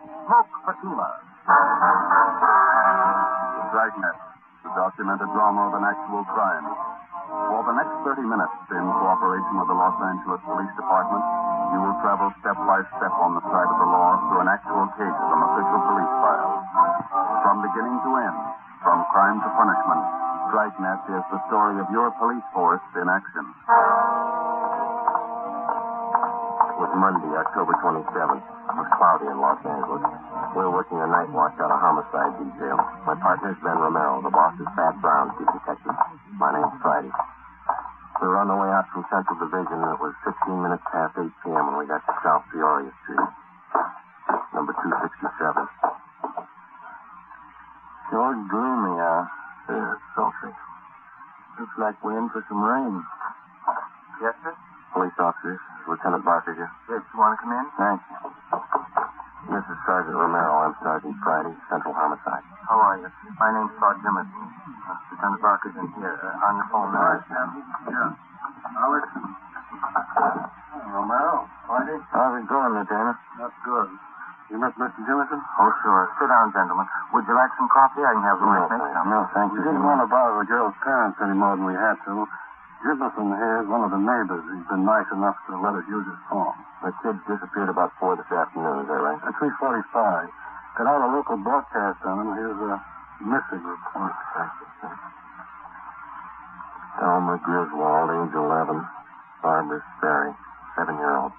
Smoke tequila. Dragnet, the documented drama of an actual crime. For the next 30 minutes, in cooperation with the Los Angeles Police Department, you will travel step by step on the side of the law through an actual case from official police files. From beginning to end, from crime to punishment, Dragnet is the story of your police force in action. It was Monday, October 27th. It was cloudy in Los Angeles. We were working a night watch out of homicide detail. My partner's Ben Romero. The boss is Pat Brown, chief detective. My name's Friday. We were on the way out from Central Division, and it was 15 minutes past 8 p.m. when we got to South Peoria Street. Number 267. Sure gloomy, Yeah, it's sultry. Looks like we're in for some rain. Yes, sir? Police officers, Lieutenant Barker here. Yes, you want to come in? Thanks. This is Sergeant Romero. I'm Sergeant Friday, Central Homicide. How are you? My name's Claude Jimmerson. Lieutenant Barker's in here. On the phone now. Yeah. Alex? Romero? Friday? How's it going, Lieutenant? That's good. You met Mr. Jimmerson? Oh, sure. Sit down, gentlemen. Would you like some coffee? I can have the No, right next thanks. time. No, thank We you. didn't want to bother the girl's parents any more than we had to. Jimmerson here is one of the neighbors. He's been nice enough to let us use his phone. The kid disappeared about 4 this afternoon, is that right? At 3:45. Got out a local broadcast on him. Here's a missing report. Elmer Griswold, age 11. Barbara Sperry, 7-year-old.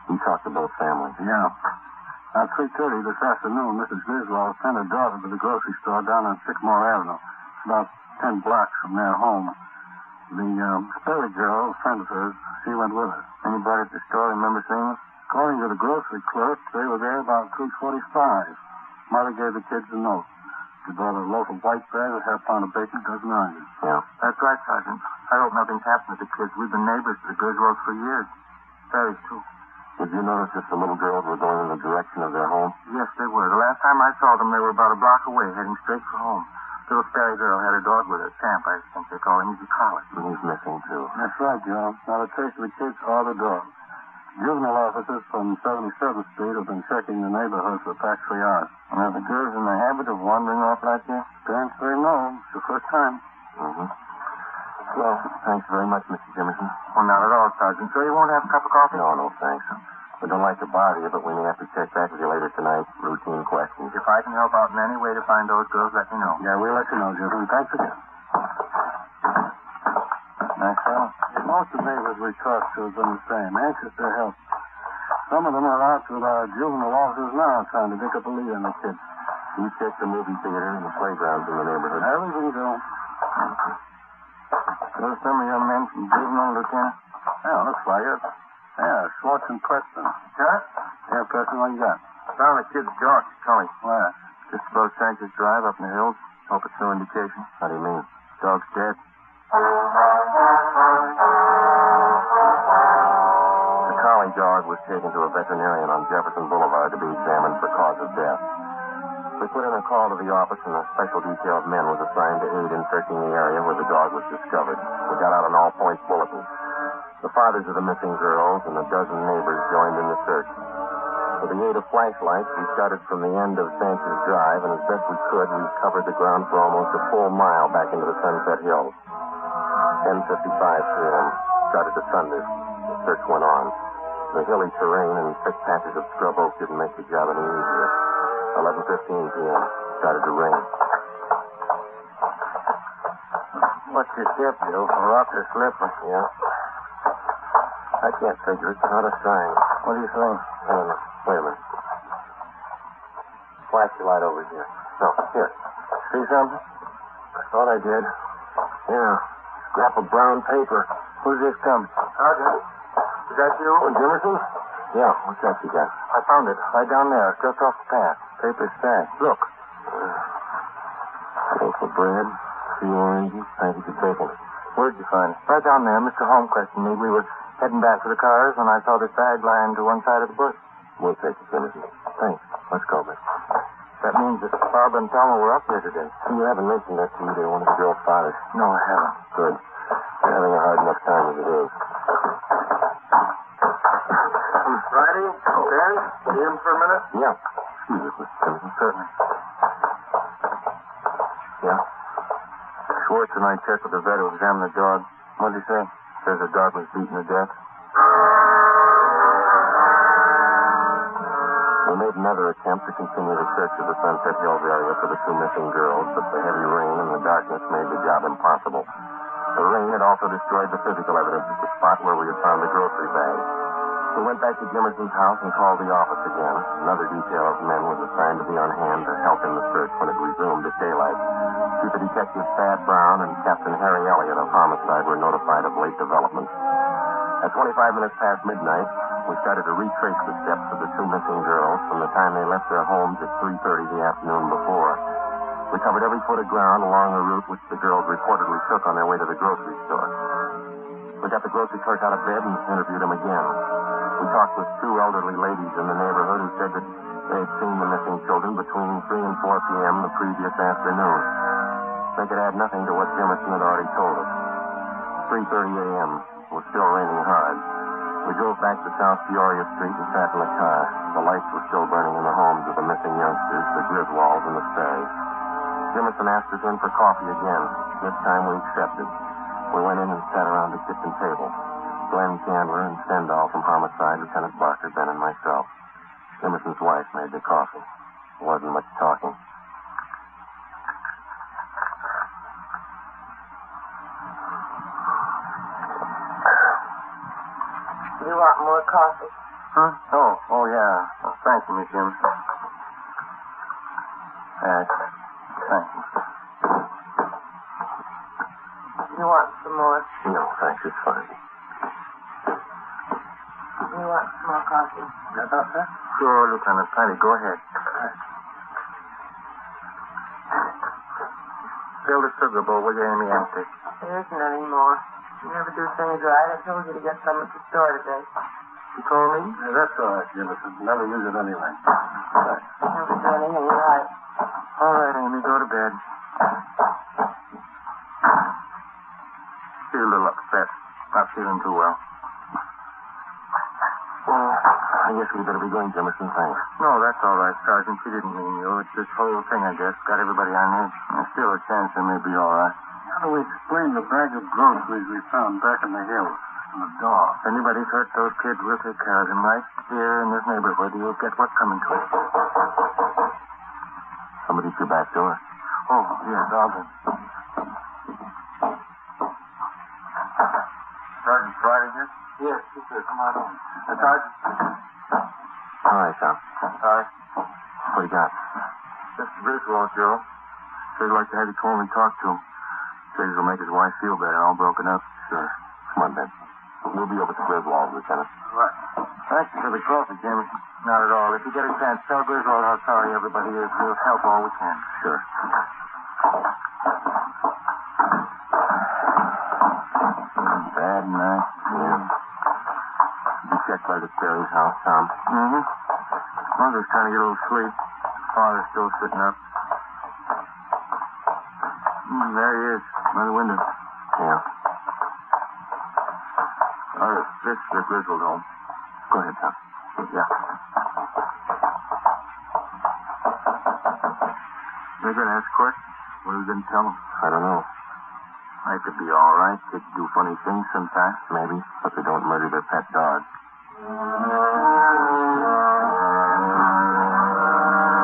He talked to both families. Yeah. At 3:30 this afternoon, Mrs. Griswold sent her daughter to the grocery store down on Sycamore Avenue, about 10 blocks from their home. The Sperry girl, a friend of hers, she went with her. Anybody at the store remember seeing them? According to the grocery clerk, they were there about 3:45. Mother gave the kids a note. She bought a loaf of white bread, a half pound of bacon, a dozen onions. Yeah. That's right, Sergeant. I hope nothing's happened to the kids. We've been neighbors to the Griswolds for years. Sperry's, too. Did you notice if the little girls were going in the direction of their home? Yes, they were. The last time I saw them, they were about a block away, heading straight for home. Little Sperry girl had her dog with her. Champ, I think they call him. He's a collie. And he's missing, too. That's right, Joe. Not a trace of the kids or the dog. Juvenile officers from 77th Street have been checking the neighborhood for the past 3 hours. And are the girls in the habit of wandering off like that? Parents say no. It's the first time. Mm-hmm. Well, thanks very much, Mr. Jimmerson. Oh, not at all, Sergeant. Sure you won't have a cup of coffee? No, thanks. We don't like to bother you, but we may have to check back with you later tonight. Routine questions. If I can help out in any way to find those girls, let me know. Yeah, we'll let you know, Juvenile. Thanks again. Nice fellow. Most of the neighbors we talked to have been the same, anxious to help. Some of them are out with our juvenile officers now trying to pick up a lead on the kids. You check the movie theater and the playgrounds in the neighborhood. Everything go. Those some of your men from juvenile, Lieutenant? Yeah, looks like it. Yeah, Schwartz and Preston. Huh? Yeah, Preston, what you got? Found the kid's dog, Cully. Where? Just below Sanchez Drive up in the hills. Hope it's no indication. How do you mean? Dog's dead. The collie dog was taken to a veterinarian on Jefferson Boulevard to be examined for cause of death. We put in a call to the office, and a special detail of men was assigned to aid in searching the area where the dog was discovered. We got out an all-points bulletin. The fathers of the missing girls and a dozen neighbors joined in the search. With the aid of flashlights, we started from the end of Sanchez Drive, and as best we could, we covered the ground for almost a full mile back into the Sunset Hills. 10:55 p.m. started to thunder. The search went on. The hilly terrain and thick patches of scrub oak didn't make the job any easier. 11:15 p.m. started to rain. What's your tip, Joe? A rock or slipper? Yeah? I can't figure it. Not a sign. What do you think? Wait a minute. Flash your light over here. No, here. See something? I thought I did. Yeah. Scrap of brown paper. Who's this coming? Sergeant, is that you? Oh, Jimmerson? Yeah, what's that you got? I found it. Right down there, just off the path. Paper stack. Look. Loaf of bread, 3 oranges, package of bacon. Where'd you find it? Right down there, Mr. Holmquist and me. We were heading back to the cars when I saw this bag lying to one side of the bush. We'll take it, Jimmerson. Thanks. Let's go, miss. That means that Barbara and Thelma were up here today. You haven't mentioned that to either one of the girls' fathers. No, I haven't. Good. They're having a hard enough time as it is. Friday, Ben, you in for a minute? Yeah. Excuse us, Mr. Jimmerson. Certainly. Yeah? Schwartz and I checked with the vet who examined the dog. What did he say? Says the dog was beaten to death. We made another attempt to continue the search of the Sunset Hills area for the two missing girls, but the heavy rain and the darkness made the job impossible. The rain had also destroyed the physical evidence at the spot where we had found the grocery bag. We went back to Jimmerson's house and called the office again. Another detail of men was assigned to be on hand to help in the search when it resumed at daylight. Chief Detective Thad Brown and Captain Harry Elliott of Homicide were notified of late developments. At 25 minutes past midnight, we started to retrace the steps of the two missing girls from the time they left their homes at 3:30 the afternoon before. We covered every foot of ground along the route which the girls reportedly took on their way to the grocery store. We got the grocery clerk out of bed and interviewed him again. We talked with two elderly ladies in the neighborhood who said that they had seen the missing children between 3 and 4 p.m. the previous afternoon. They could add nothing to what Jimmerson had already told us. 3:30 a.m. It was still raining hard. We drove back to South Peoria Street and sat in the car. The lights were still burning in the homes of the missing youngsters, the Griswolds and the Stay. Jimmerson asked us in for coffee again. This time we accepted. We went in and sat around the kitchen table. Glenn Chandler and Stendhal from Homicide, Lieutenant Barker, Ben, and myself. Jimmerson's wife made the coffee. There wasn't much talking. You want more coffee? Huh? Oh, yeah. Oh, thank you, Miss Jimmerson. Thank you. You want some more? No, thanks. It's fine. You want some more coffee? Yes, sir? Sure, Lieutenant. Plenty. Go ahead. Fill the sugar bowl with your enemy empty. There isn't any more. You never do things right. I told you to get some at the store today. You told me? Yeah, that's all right, Jimmerson. Never use it anyway. Right. Never do anything right. All right, Amy. Go to bed. Feel a little upset. Not feeling too well. Well, I guess we'd better be going, Jimmerson. Thanks. No, that's all right, Sergeant. She didn't mean you. It's this whole thing, I guess. Got everybody on edge. There's still a chance they may be all right. How do we explain the bag of groceries we found back in the hills and the dog? If anybody's hurt those kids, we'll take care of them right here in this neighborhood. You'll get what's coming to us. Somebody at your back door. Oh, yes, I'll do. Sergeant Friday here? Yes, sir. Come on in. Sergeant? All right, Tom. Sorry. What do you got? Mr. Griswold, Joe. Said he'd like to have you call and talk to him. Says it'll make his wife feel better, all broken up. Sure. Come on, Ben. We'll be over to Griswold, Lieutenant. Right. Thank you for the coffee, Jimmy. Not at all. If you get a chance, tell Griswold how sorry everybody is. We'll help all we can. Sure. Bad night. Yeah. Did you check by the Sperry's house, Tom? Mm-hmm. Mother's trying to get a little sleep. Father's still sitting up. There he is, by the window. Yeah. This is the Griswold home. Go ahead, Tom. Yeah. They're going to ask questions. What are we going to tell them? I don't know. They could be all right. Kids do funny things sometimes. Maybe, but they don't murder their pet dog.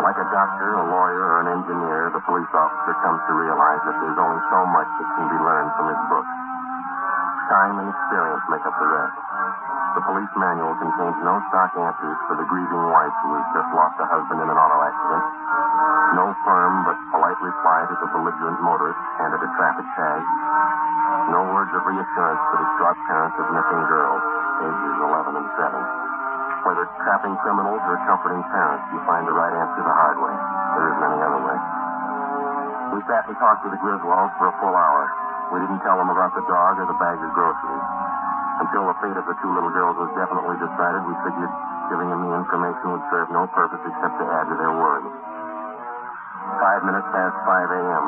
Like a doctor, a lawyer, or an engineer, the police officer comes to realize that there's only so much that can be learned from his book. Time and experience make up the rest. The police manual contains no stock answers for the grieving wife who has just lost a husband in an auto accident. No firm but polite reply to the belligerent motorist handed a traffic tag. No words of reassurance for distraught parents of missing girls, ages 11 and 7. Whether trapping criminals or comforting parents, you find the right answer the hard way. There isn't any other way. We sat and talked with the Griswolds for a full hour. We didn't tell them about the dog or the bag of groceries. Until the fate of the two little girls was definitely decided, we figured giving them the information would serve no purpose except to add to their worry. 5 minutes past 5 a.m.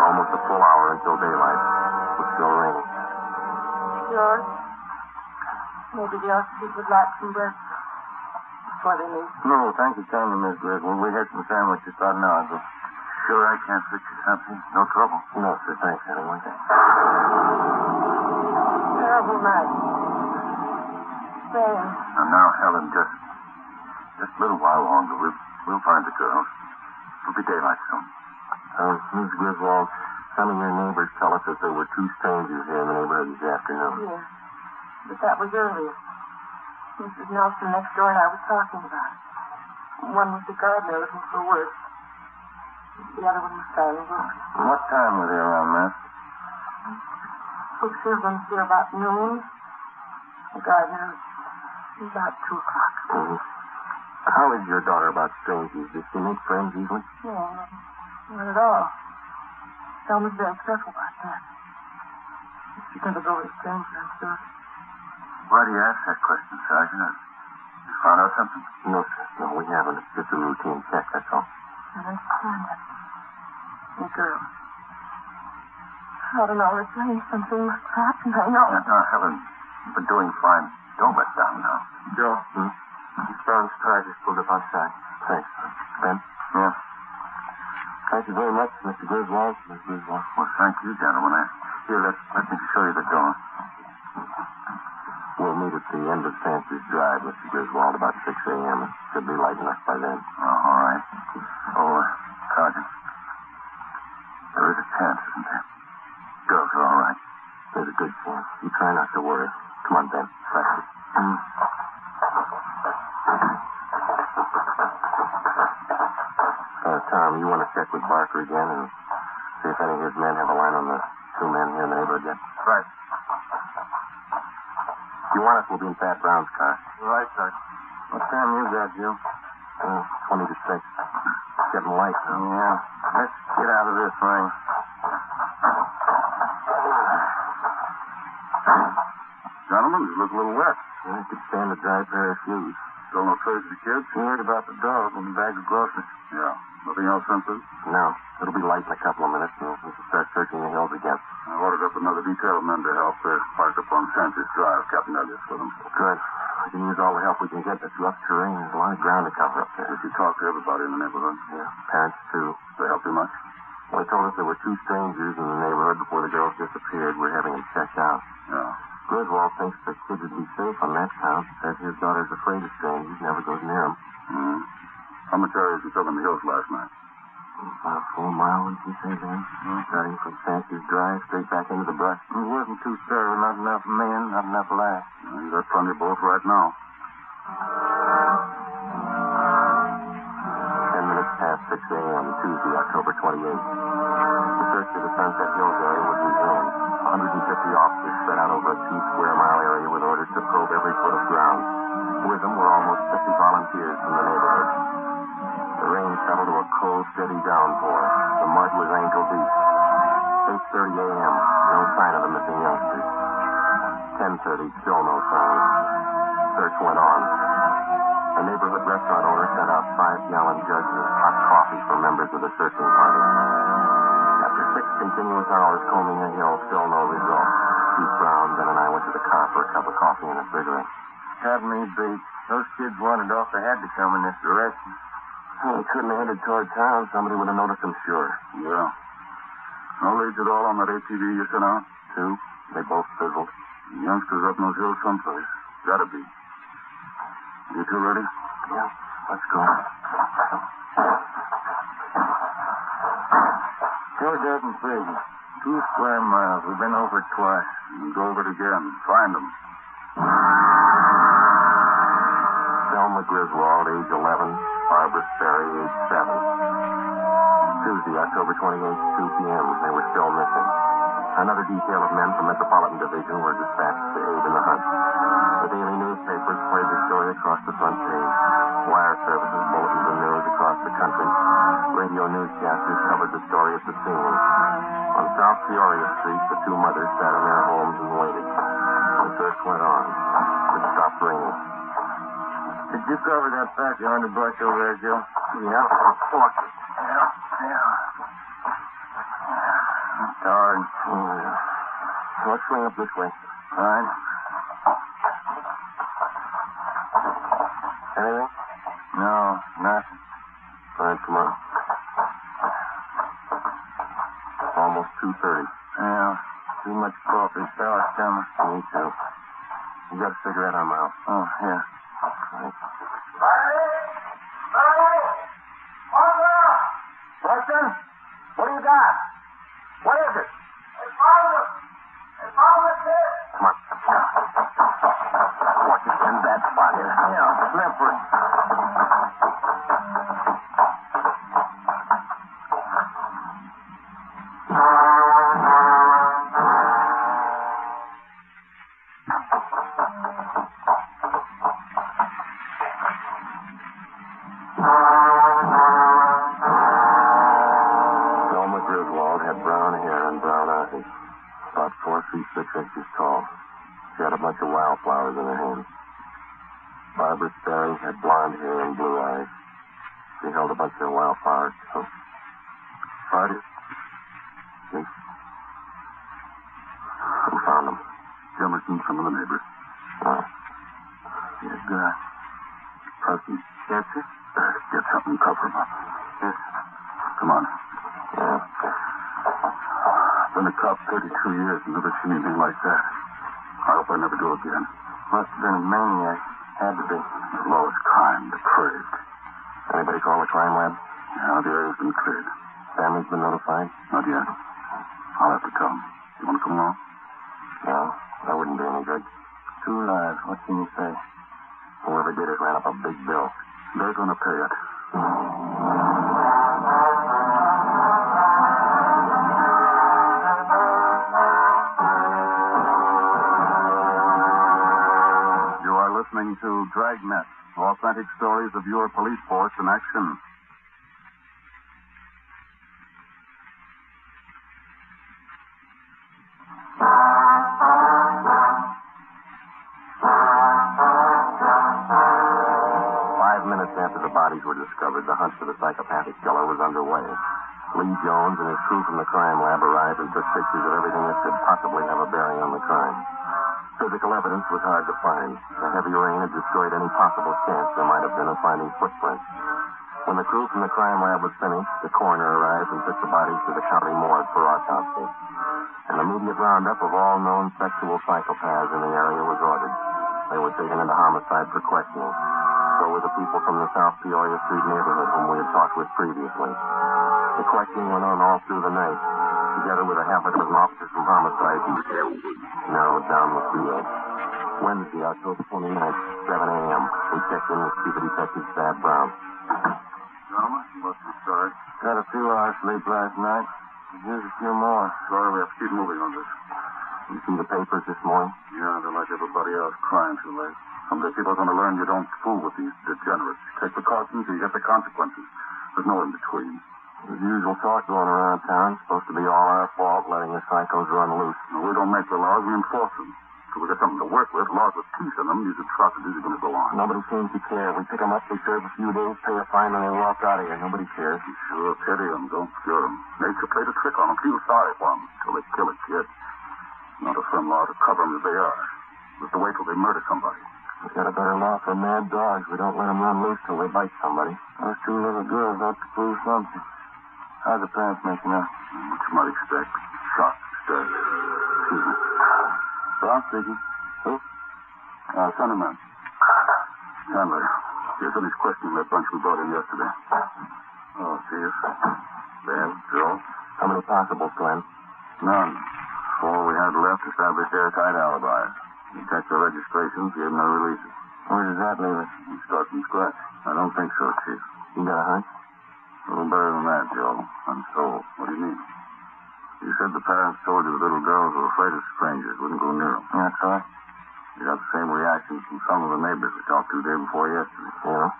Almost a full hour until daylight. It was still raining. George, maybe the other people would like some breakfast. what they need. No, thank you kindly, Miss Griswold. We had some sandwiches about an hour ago. Sure I can't fix you something? No trouble? No, sir. Thanks, anyway. Terrible night. Sam. Now, Helen, just a little while longer. We'll find the girls. It'll be daylight soon. Miss Griswold, some of your neighbors tell us that there were two strangers here in the neighborhood this afternoon. Yeah. But that was earlier. Mrs. Nelson next door and I was talking about it. One was the gardener looking for work. The other one was Simon Brooks. What time were they around, Miss? Brooks here was here about noon. The gardener about 2 o'clock. Mm-hmm. How is your daughter about strangers? Does she make friends easily? No, not at all. Selma's very careful about that. She'd never go with a stranger, I'm sure. Why do you ask that question, Sergeant? You found out something? No, sir. No, we haven't. It's just a routine check, that's all. I don't understand that. The girl. I don't know. It's saying something must happen. I know. Now, Helen, you've been doing fine. Don't let down now. Joe? Mrs. Brown's car just pulled up outside. Thanks. Ben? Yeah. Thank you very much, Mr. Griswold. Miss Griswold. Well, thank you, gentlemen. Here, let me show you the door. We'll meet at the end of Sanchez Drive, Mr. Griswold, about 6 a.m. It should be light enough by then. Oh, all right. Oh, Sergeant, there is a chance, isn't there? Girls are all right. There's a good chance. You try not to worry. Come on, Ben. Practice. Tom, you want to check with Barker again and see if any of his men have a line on the two men here in the neighborhood yet? Right. If you want us, we'll be in Pat Brown's car. Right, Sergeant. What time you got, Joe? 20 to 6. It's getting light now. Yeah. Let's get out of this ring. Gentlemen, you look a little wet. I could stand a dry pair of shoes. Still no trace of the kids? You heard about the dog and the bag of groceries? Yeah. Nothing else, Simpson? No. It'll be light in a couple of minutes, and we can start searching the hills again. I ordered up another detail of men to help. They're parked up on Sanchez Drive. Captain Elliot's with them. Good. We can use all the help we can get. It's rough terrain. There's a lot of ground to cover up there. Did you talk to everybody in the neighborhood? Yeah. Parents, too. They help you much? Well, they told us there were two strangers in the neighborhood before the girls disappeared. We're having them checked out. Yeah. Griswold thinks the kids would be safe on that count. Says his daughter's afraid of strangers. Never goes near them. Mm-hmm. How much area did you cover in the hills last night? About a full mile, would you say, Ben? Starting from Sanchez Drive straight back into the brush. It wasn't too thorough. Not enough men, not enough life. You got plenty of both right now. 10 minutes past 6 a.m., Tuesday, October 28th. The search of the Sunset Hills area was resumed. 150 officers spread out over a 2-square-mile area with orders to probe every foot of ground. With them were almost 50 volunteers from the neighborhood. The rain settled to a cold, steady downpour. The mud was ankle-deep. 8:30 a.m., no sign of the missing youngsters. 10:30, still no sign. Search went on. The neighborhood restaurant owner sent out 5-gallon jugs of hot coffee for members of the searching party. After 6 continuous hours combing the hill, still no result. Chief Brown, Ben, and I went to the car for a cup of coffee and a cigarette. Had me beat. Those kids wandered off. They had to come in this direction. Well, they couldn't have headed toward town. Somebody would have noticed them, sure. Yeah. No leads at all on that ATV you sent out? 2. They both fizzled. The youngsters up in those hills someplace. Gotta be. You two ready? Yeah. Let's go. Sure doesn't figure. 2 square miles. We've been over it twice. And go over it again. Find them. Selma Griswold, age 11. Barbara Sperry, age 7. Tuesday, October 28th, 2 p.m. They were still missing. Another detail of men from Metropolitan Division were dispatched to aid in the hunt. The daily newspapers played the story across the front page. Wire services, bulletins, and news across the country. Radio newscasters covered the story at the scene. On South Peoria Street, the 2 mothers sat in their homes and waited. The search went on. It stopped raining. Did you cover that patch of underbrush over there, Joe? Yeah, fuck it. Yeah. It's hard. Let's swing up this way. All right. Anything? No, nothing. All right, come on. Almost 2:30. Yeah, too much coffee. Sour stomach. Me too. You got a cigarette on mouth? Oh, yeah. Right. Watson, what do you got? What is it? Come on. Watch it in that spot. Yeah, slippery. About 4 feet 6 inches tall. She had a bunch of wildflowers in her hands. Barbara Sperry had blonde hair and blue eyes. She held a bunch of wildflowers, too. Friday? Me? Who found them? Jimmerson, some of the neighbors. Oh. Yes, good. Preston. Yes, sir? Get something, cover him up. Yes. Come on. Yeah. Been a cop 32 years and never seen anything like that. I hope I never do again. Must have been a maniac. Had to be. The lowest crime, depraved. Anybody call the crime lab? Yeah, the area's been cleared. Family's been notified? Not yet. I'll have to tell them. You want to come along? No, that wouldn't be any good. 2 lives. What can you say? Whoever did it ran up a big bill. They're going to pay it. Listening to Dragnet, authentic stories of your police force in action. After the bodies were discovered, the hunt for the psychopathic killer was underway. Lee Jones and his crew from the crime lab arrived and took pictures of everything that could possibly have a bearing on the crime. Physical evidence was hard to find. The heavy rain had destroyed any possible chance there might have been of finding footprints. When the crew from the crime lab was finished, the coroner arrived and took the bodies to the county morgue for autopsy. An immediate roundup of all known sexual psychopaths in the area was ordered. They were taken into homicide for questioning. So were the people from the South Peoria Street neighborhood whom we had talked with previously. The questioning went on all through the night, together with a half a dozen officers from homicide who narrowed down the field. Wednesday, October 29th, 7 a.m. We checked in with Chief of Detective Thad Brown. Gentlemen, what's the story? Got a few hours sleep last night. Here's a few more. Sorry, we have to keep moving on this. You see the papers this morning? Yeah, they're like everybody else, crying too late. Someday people are going to learn you don't fool with these degenerates. You take precautions or you get the consequences. There's no in between. The usual talk going around town. Supposed to be all our fault, letting the psychos run loose. No, we don't make the laws, we enforce them. So we get something to work with. Laws with teeth in them, these atrocities are going to go on. Nobody seems to care. We pick them up, they serve a few days, pay a fine, and they walk out of here. Nobody cares. You sure pity them, don't cure them. Nature played a trick on them. Feel sorry for them until they kill a kid. Not a firm law to cover them as they are. Just to wait till they murder somebody. We've got a better law for mad dogs. We don't let them run loose till they bite somebody. Those 2 little girls ought to prove something. How's the parents making out? What you might expect. Shot, dead. Excuse me. Brown speaking. Who? Sonderman. Handler. He finished questioning that bunch we brought in yesterday. Oh, Chief. Ben, Joe. How many possibles, Glenn? None. 4 we had left established airtight alibis. We checked their registrations, gave them their releases. Where does that leave us? We start from scratch. I don't think so, Chief. You got a hunch? A little better than that, Joe. I'm sold. What do you mean? You said the parents told you the little girls were afraid of strangers, wouldn't go near them. That's right. You got the same reaction from some of the neighbors we talked to day before yesterday. Yeah.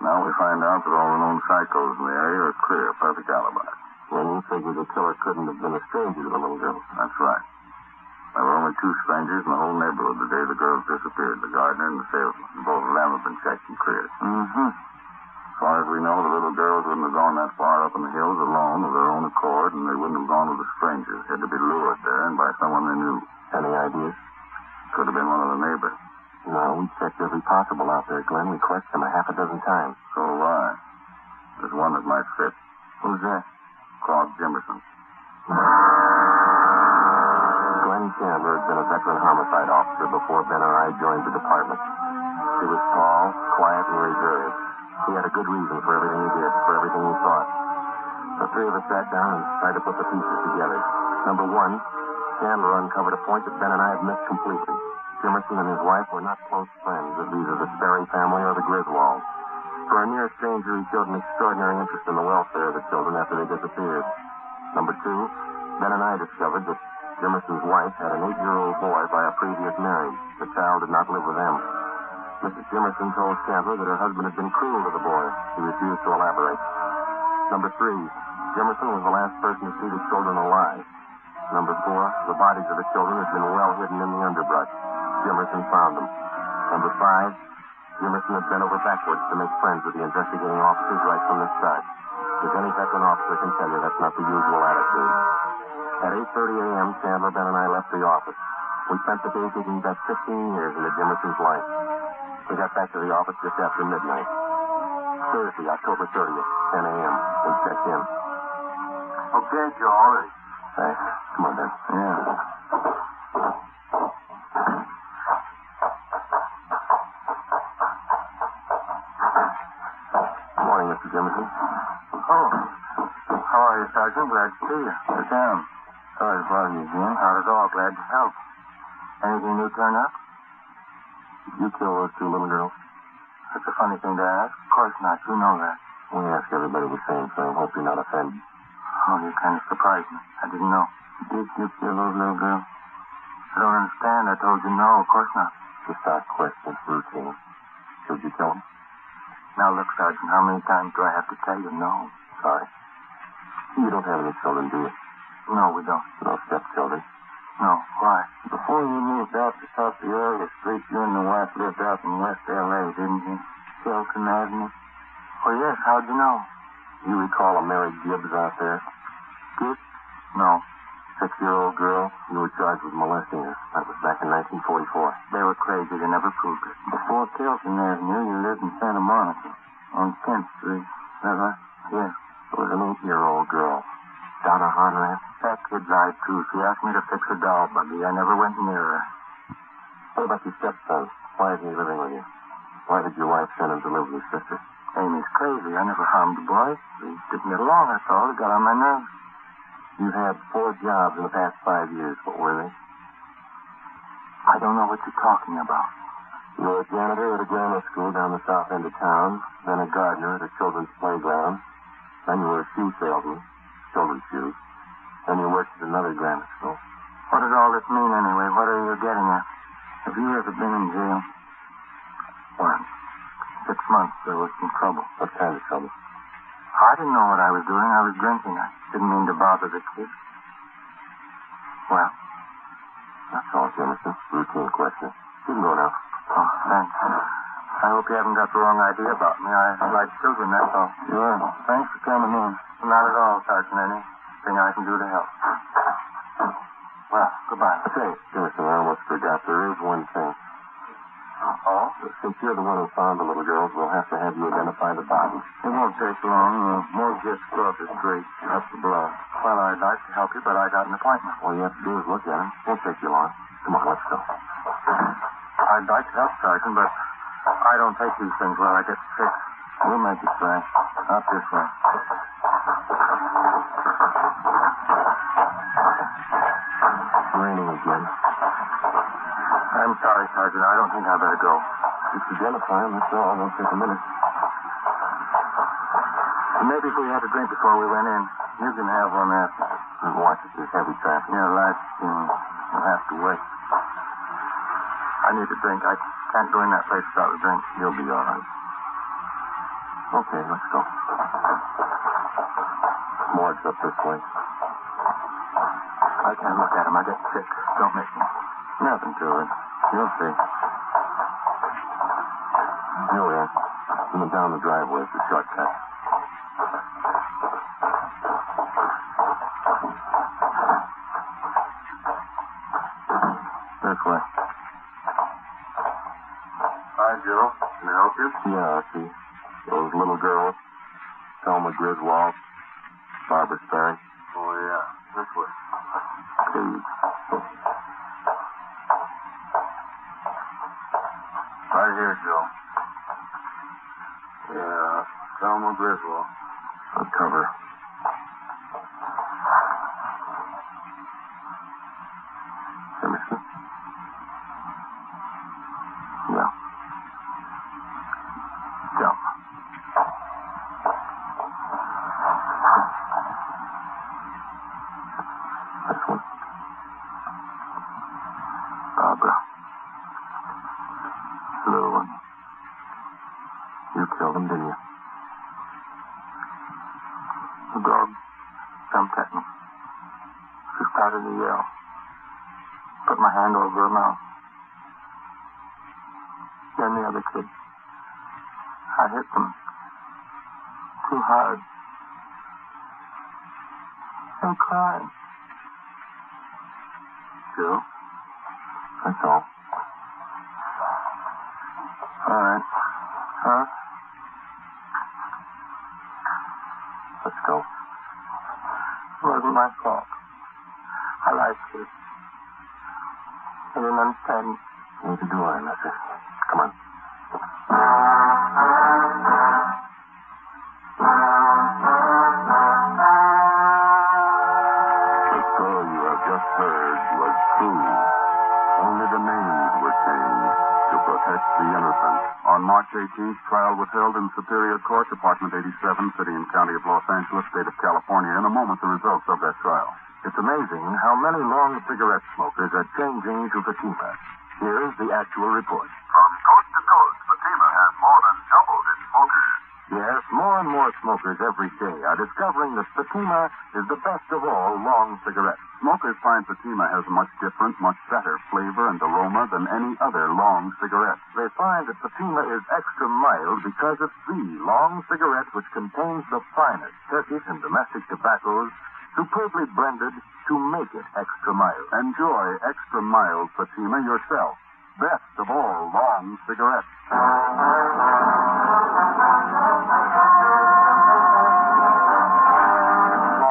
Now we find out that all the known psychos in the area are clear, perfect alibis. Well, you figured the killer couldn't have been a stranger to the little girl. That's right. There were only 2 strangers in the whole neighborhood the day the girls disappeared, the gardener and the salesman. Both of them have been checked and cleared. Mm-hmm. As far as we know, the little girls wouldn't have gone that far up in the hills alone of their own accord, and they wouldn't have gone with a stranger. They had to be lured there and by someone they knew. Any ideas? Could have been one of the neighbors. No, we checked every possible out there, Glenn. We questioned him a half a dozen times. So have I. There's one that might fit. Who's that? Claude Jimmerson. Glenn Chandler had been a veteran homicide officer before Ben and I joined the department. He was tall, quiet, and reserved. He had a good reason for everything he did, for everything he thought. The three of us sat down and tried to put the pieces together. Number one, Chandler uncovered a point that Ben and I had missed completely. Jimmerson and his wife were not close friends of either the Sperry family or the Griswolds. For a near stranger, he showed an extraordinary interest in the welfare of the children after they disappeared. Number two, Ben and I discovered that Jimmerson's wife had an 8-year-old boy by a previous marriage. The child did not live with them. Mrs. Jimmerson told Chandler that her husband had been cruel to the boy. He refused to elaborate. Number three, Jimmerson was the last person to see the children alive. Number four, the bodies of the children had been well hidden in the underbrush. Jimmerson found them. Number five, Jimmerson had bent over backwards to make friends with the investigating officers right from the start. As any veteran officer can tell you, that's not the usual attitude. At 8:30 a.m., Chandler, Ben, and I left the office. We spent the day digging back 15 years into Jimmerson's life. We got back to the office just after midnight. Thursday, October 30th, 10 a.m. We checked in. Okay, Joe, all ready. Thanks. Come on, Ben. Yeah. Good morning, Mr. Jimmerson. Oh. How are you, Sergeant? Glad to see you. Sit down. Sorry to bother you again. Not at all. Glad to help. Anything new turn up? Did you kill those two little girls? That's a funny thing to ask. Of course not. You know that. We ask everybody the same thing. Hope you're not offended. Oh, you kind of surprised me. I didn't know. Did you kill those little girls? I don't understand. I told you no. Of course not. Just our question. Routine. Should you kill them? Now, look, Sergeant, how many times do I have to tell you no? Sorry. You don't have any children, do you? No, we don't. No stepchildren? No. Why? Before you moved out to top the area street, you and the wife lived out in West L.A., didn't you? Shelton Avenue? Oh, yes. How'd you know? You recall a Mary Gibbs out there? Gibbs? No. 6-year-old girl? You were charged with molesting her. That was back in 1944. They were crazy. They never proved it. Before Shelton Avenue, you lived in Santa Monica on 10th Street. Is that right? Yes. There was an 8-year-old girl. Donna Honrad. That kid died, too. She asked me to fix a doll buggy. I never went near her. What about your stepson? Why isn't he living with you? Why did your wife send him to live with your sister? Amy's crazy. I never harmed the boy. We didn't get along, that's all. It got on my nerves. You've had 4 jobs in the past 5 years. What were they? I don't know what you're talking about. You were a janitor at a grammar school down the south end of town, then a gardener at a children's playground, then you were a shoe salesman, children's shoes, then you worked at another grammar school. What does all this mean, anyway? What are you getting at? Have you ever been in jail? Well, 6 months. There was some trouble. What kind of trouble? I didn't know what I was doing. I was drinking. I didn't mean to bother the kid. Well, that's all, Jimmerson. Routine question. You can go now. Oh, thanks. I hope you haven't got the wrong idea about me. I like children, that's all. Sure. Thanks for coming in. Not at all, Sergeant. Anything I can do to help. Well, goodbye. Say, Jimmerson, I almost forgot. There is one thing. Oh? Since you're the one who found the little girls, we'll have to have you identify the bodies. It won't take long. More just across the street, up the block. Well, I'd like to help you, but I got an appointment. All you have to do is look at them. Won't take you long. Come on, let's go. I'd like to help, Sergeant, but I don't take these things where I get sick. We'll make it fast. Out this way. It's raining again. I'm sorry, Sergeant. I don't think I better go. Just identify them, that's all. It won't take a minute. Maybe if we had a drink before we went in. You can have one after. And watch it. There's heavy traffic. Yeah, lights soon. We'll have to wait. I need a drink. I can't go in that place without a drink. You'll be all right. Okay, let's go. Morgue's up this way. I can't look at him. I get sick. Don't make me. Nothing to it. You'll see. Here we are. Coming down the driveway. It's a shortcut. This way. pictures? Yeah, I see. Those little girls. Thelma Griswold. Barbara Sperry. Oh, yeah. This way. Please. Right here, Joe. Yeah, Thelma Griswold. Uncover. Jimmerson? Yeah. Jump. This one. Barbara. The little one. You killed him, didn't you? The dog jumped at me. She started to yell. Put my hand over her mouth. Then the other kid. I hit them too hard. I'm crying. Joe? That's all. All right. Huh? Let's go. It wasn't my fault. I liked you. I didn't understand. Neither do I, mister. Come on. The story you have just heard was true. Only the names were changed to protect the innocent. On March 18th, trial was held in Superior Court, Department 87, City and County of Los Angeles, State of California. In a moment, the results of that trial. It's amazing how many long cigarette smokers are changing to Fatima. Here's the actual report. From coast to coast, Fatima has more than doubled its smokers. Yes, more and more smokers every day are discovering that Fatima is the best of all long cigarettes. Smokers find Fatima has a much different, much better flavor and aroma than any other long cigarette. They find that Fatima is extra mild because it's the long cigarette which contains the finest Turkish and domestic tobaccos superbly blended to make it extra mild. Enjoy extra mild Fatima yourself. Best of all long cigarettes.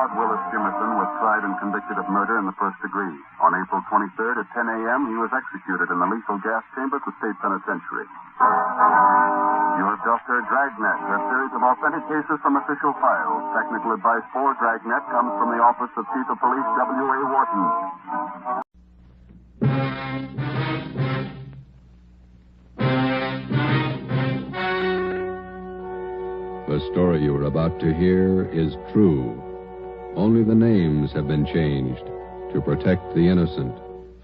Claude Jimmerson was tried and convicted of murder in the first degree. On April 23rd at 10 a.m., he was executed in the lethal gas chamber at the state penitentiary. You have just heard Dragnet, a series of authentic cases from official files. Technical advice for Dragnet comes from the Office of Chief of Police W.A. Wharton. The story you are about to hear is true. Only the names have been changed to protect the innocent.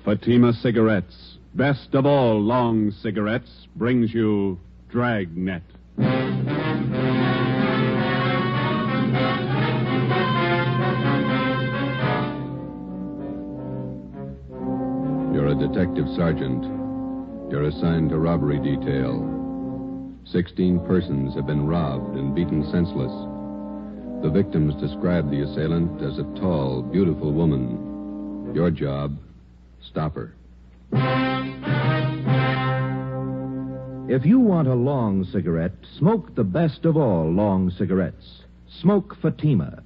Fatima Cigarettes, best of all long cigarettes, brings you Dragnet. You're a detective sergeant. You're assigned to robbery detail. 16 persons have been robbed and beaten senseless. The victims describe the assailant as a tall, beautiful woman. Your job, stop her. If you want a long cigarette, smoke the best of all long cigarettes. Smoke Fatima.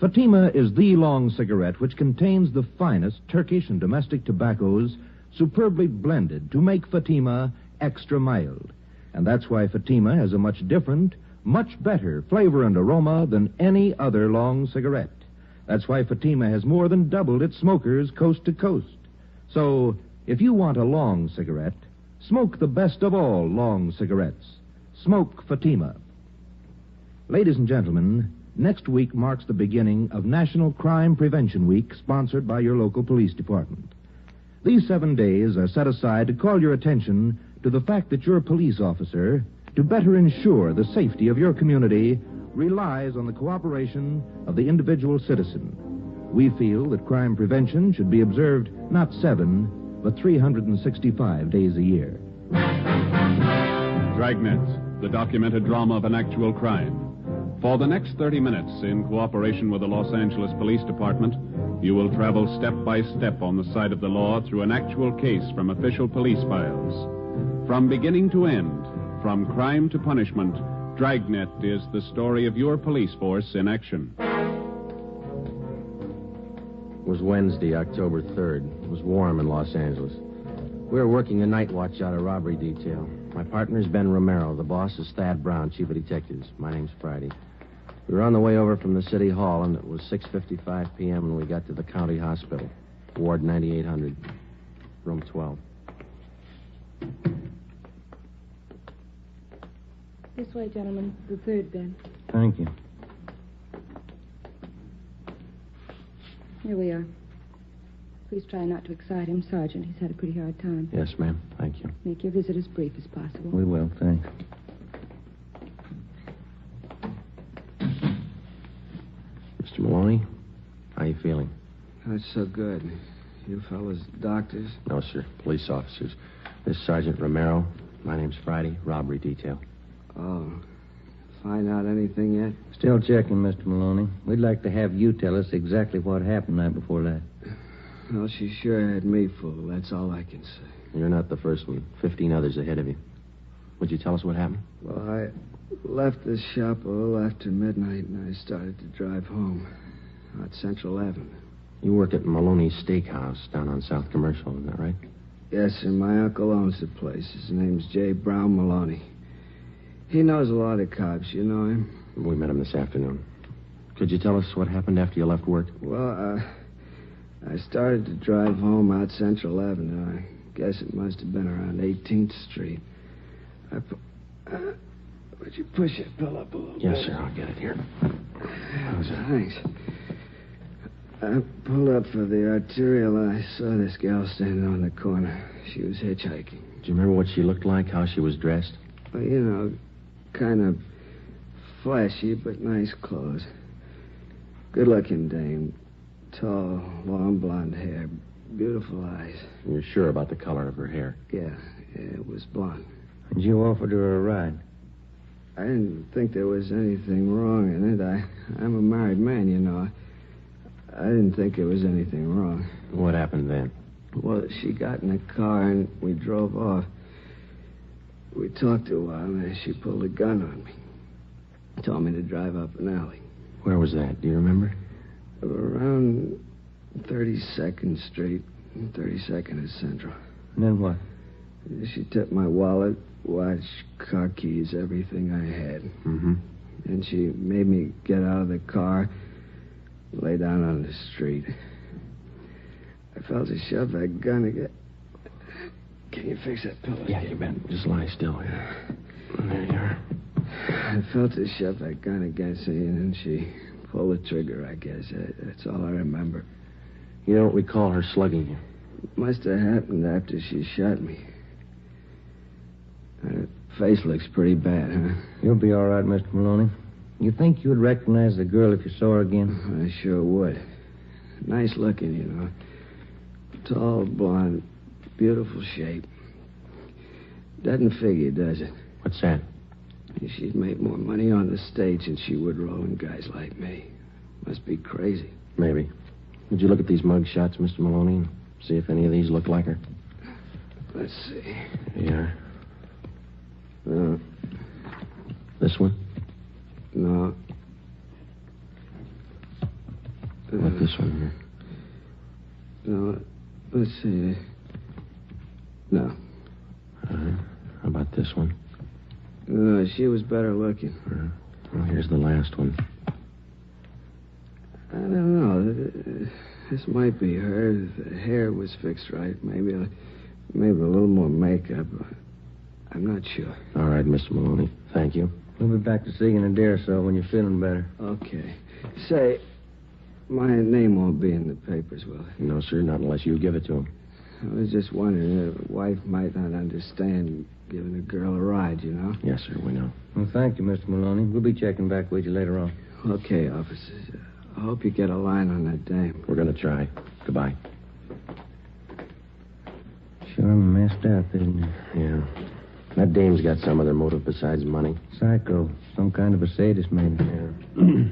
Fatima is the long cigarette which contains the finest Turkish and domestic tobaccos superbly blended to make Fatima extra mild. And that's why Fatima has a much different, much better flavor and aroma than any other long cigarette. That's why Fatima has more than doubled its smokers coast to coast. So, if you want a long cigarette, smoke the best of all long cigarettes. Smoke Fatima. Ladies and gentlemen, next week marks the beginning of National Crime Prevention Week, sponsored by your local police department. These 7 days are set aside to call your attention to the fact that your police officer, to better ensure the safety of your community, relies on the cooperation of the individual citizen. We feel that crime prevention should be observed not 7, but 365 days a year. Dragnet, the documented drama of an actual crime. For the next 30 minutes, in cooperation with the Los Angeles Police Department, you will travel step by step on the side of the law through an actual case from official police files. From beginning to end, From crime to punishment, Dragnet is the story of your police force in action. It was Wednesday, October 3rd. It was warm in Los Angeles. We were working the night watch out of robbery detail. My partner's Ben Romero. The boss is Thad Brown, chief of detectives. My name's Friday. We were on the way over from the city hall, and it was 6:55 p.m. when we got to the county hospital. Ward 9800, room 12. This way, gentlemen. The third, Ben. Thank you. Here we are. Please try not to excite him, Sergeant. He's had a pretty hard time. Yes, ma'am. Thank you. Make your visit as brief as possible. We will, thanks. Mr. Maloney, how you feeling? Not so good. You fellas doctors? No, sir. Police officers. This is Sergeant Romero. My name's Friday. Robbery detail. Oh. Find out anything yet? Still checking, Mr. Maloney. We'd like to have you tell us exactly what happened night before that. Well, she sure had me fooled. That's all I can say. You're not the first one. 15 others ahead of you. Would you tell us what happened? Well, I left the shop a little after midnight, and I started to drive home out Central Avenue. You work at Maloney's Steakhouse down on South Commercial, isn't that right? Yes, sir. My uncle owns the place. His name's J. Brown Maloney. He knows a lot of cops. You know him? We met him this afternoon. Could you tell us what happened after you left work? Well, I started to drive home out Central Avenue. I guess it must have been around 18th Street. Would you push your bill up a little bit? Yes, sir. I'll get it here. How's that? Thanks. I pulled up for the arterial, and I saw this gal standing on the corner. She was hitchhiking. Do you remember what she looked like, how she was dressed? Well, you know, kind of flashy, but nice clothes. Good-looking dame. Tall, long blonde hair. Beautiful eyes. You're sure about the color of her hair? Yeah, it was blonde. And you offered her a ride? I didn't think there was anything wrong in it. I'm a married man, you know. I didn't think there was anything wrong. What happened then? Well, she got in the car and we drove off. We talked a while and then she pulled a gun on me. Told me to drive up an alley. Where was that? Do you remember? Around 32nd Street. 32nd is Central. And then what? She took my wallet, watch, car keys, everything I had. Mm-hmm. And she made me get out of the car, lay down on the street. I felt her shove that gun again. Can you fix that pillow? Yeah, you bet. Just lie still here. There you are. I felt her shove that gun against me, and then she pulled the trigger, I guess. That's all I remember. You don't recall her slugging you? It must have happened after she shot me. Her face looks pretty bad, huh? You'll be all right, Mr. Maloney. You think you'd recognize the girl if you saw her again? I sure would. Nice looking, you know. Tall, blonde, beautiful shape. Doesn't figure, does it? What's that? She'd make more money on the stage than she would rolling guys like me. Must be crazy. Maybe. Would you look at these mug shots, Mr. Maloney, and see if any of these look like her? Let's see. Yeah. This one? No. What about this one here? No. Let's see. No. How about this one? No, she was better looking. Well, here's the last one. I don't know. This might be her. The hair was fixed right. Maybe a little more makeup. I'm not sure. All right, Mr. Maloney. Thank you. We'll be back to see you in a day or so when you're feeling better. Okay. Say, my name won't be in the papers, will it? No, sir, not unless you give it to him. I was just wondering if a wife might not understand giving a girl a ride, you know? Yes, sir, we know. Well, thank you, Mr. Maloney. We'll be checking back with you later on. Okay, officers. I hope you get a line on that dame. We're going to try. Goodbye. Sure messed up, isn't it? Yeah. That dame's got some other motive besides money. Psycho. Some kind of a sadist, maybe. Yeah.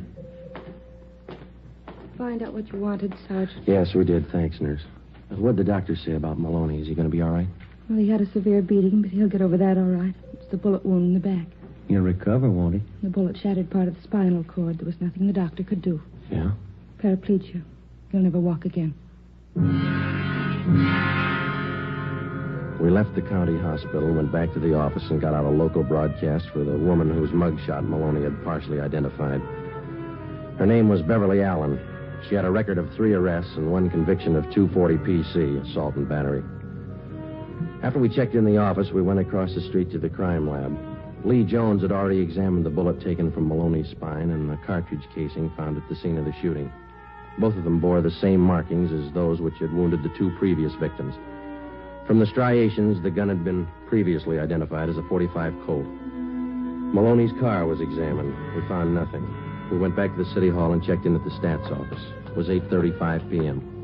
Find out what you wanted, Sergeant. Yes, we did. Thanks, nurse. What'd the doctor say about Maloney? Is he going to be all right? Well, he had a severe beating, but he'll get over that all right. It's It's a bullet wound in the back. He'll recover, won't he? The bullet shattered part of the spinal cord. There was nothing the doctor could do. Yeah? Paraplegia. He'll never walk again. We left the county hospital, went back to the office, and got out a local broadcast for the woman whose mugshot Maloney had partially identified. Her name was Beverly Allen. She had a record of 3 arrests and 1 conviction of 240 PC, assault and battery. After we checked in the office, we went across the street to the crime lab. Lee Jones had already examined the bullet taken from Maloney's spine and the cartridge casing found at the scene of the shooting. Both of them bore the same markings as those which had wounded the 2 previous victims. From the striations, the gun had been previously identified as a .45 Colt. Maloney's car was examined. We found nothing. We went back to the city hall and checked in at the stats office. It was 8:35 p.m.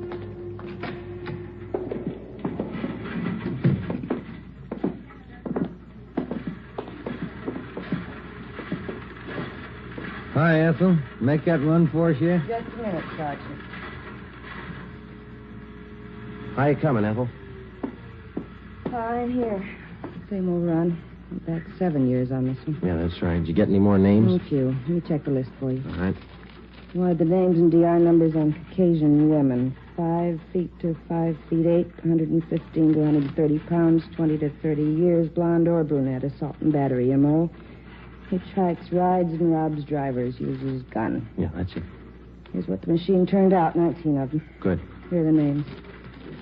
Hi, Ethel. Make that run for us yet? Just a minute, Sergeant. How you coming, Ethel? Fine here. Same old run. I'm back 7 years on this one. Yeah, that's right. Did you get any more names? A few. Let me check the list for you. All right. You wanted the names and DR numbers on Caucasian women. 5 feet to 5 feet 8, 115 to 130 pounds, 20 to 30 years, blonde or brunette, assault and battery, M.O. Hitchhikes, rides, and robs drivers, uses gun. Yeah, that's it. Here's what the machine turned out, 19 of them. Good. Here are the names.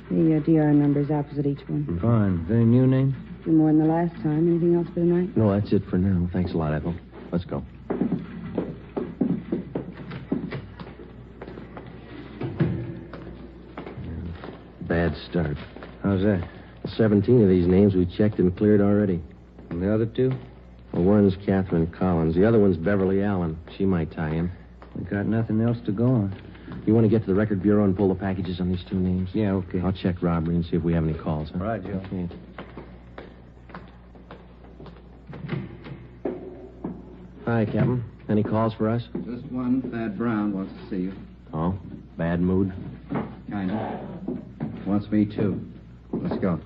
The DR numbers opposite each one. Fine. Any new names? A few more than the last time. Anything else for the night? No, that's it for now. Thanks a lot, Ethel. Let's go. Bad start. How's that? 17 of these names we checked and cleared already. And the other 2? Well, one's Catherine Collins. The other one's Beverly Allen. She might tie in. We got nothing else to go on. You want to get to the record bureau and pull the packages on these 2 names? Yeah, okay. I'll check robbery and see if we have any calls, huh? Right, Joe. Okay. Hi, Captain. Any calls for us? Just one. Thad Brown wants to see you. Oh, bad mood? Kind of. Wants me, too. Let's go.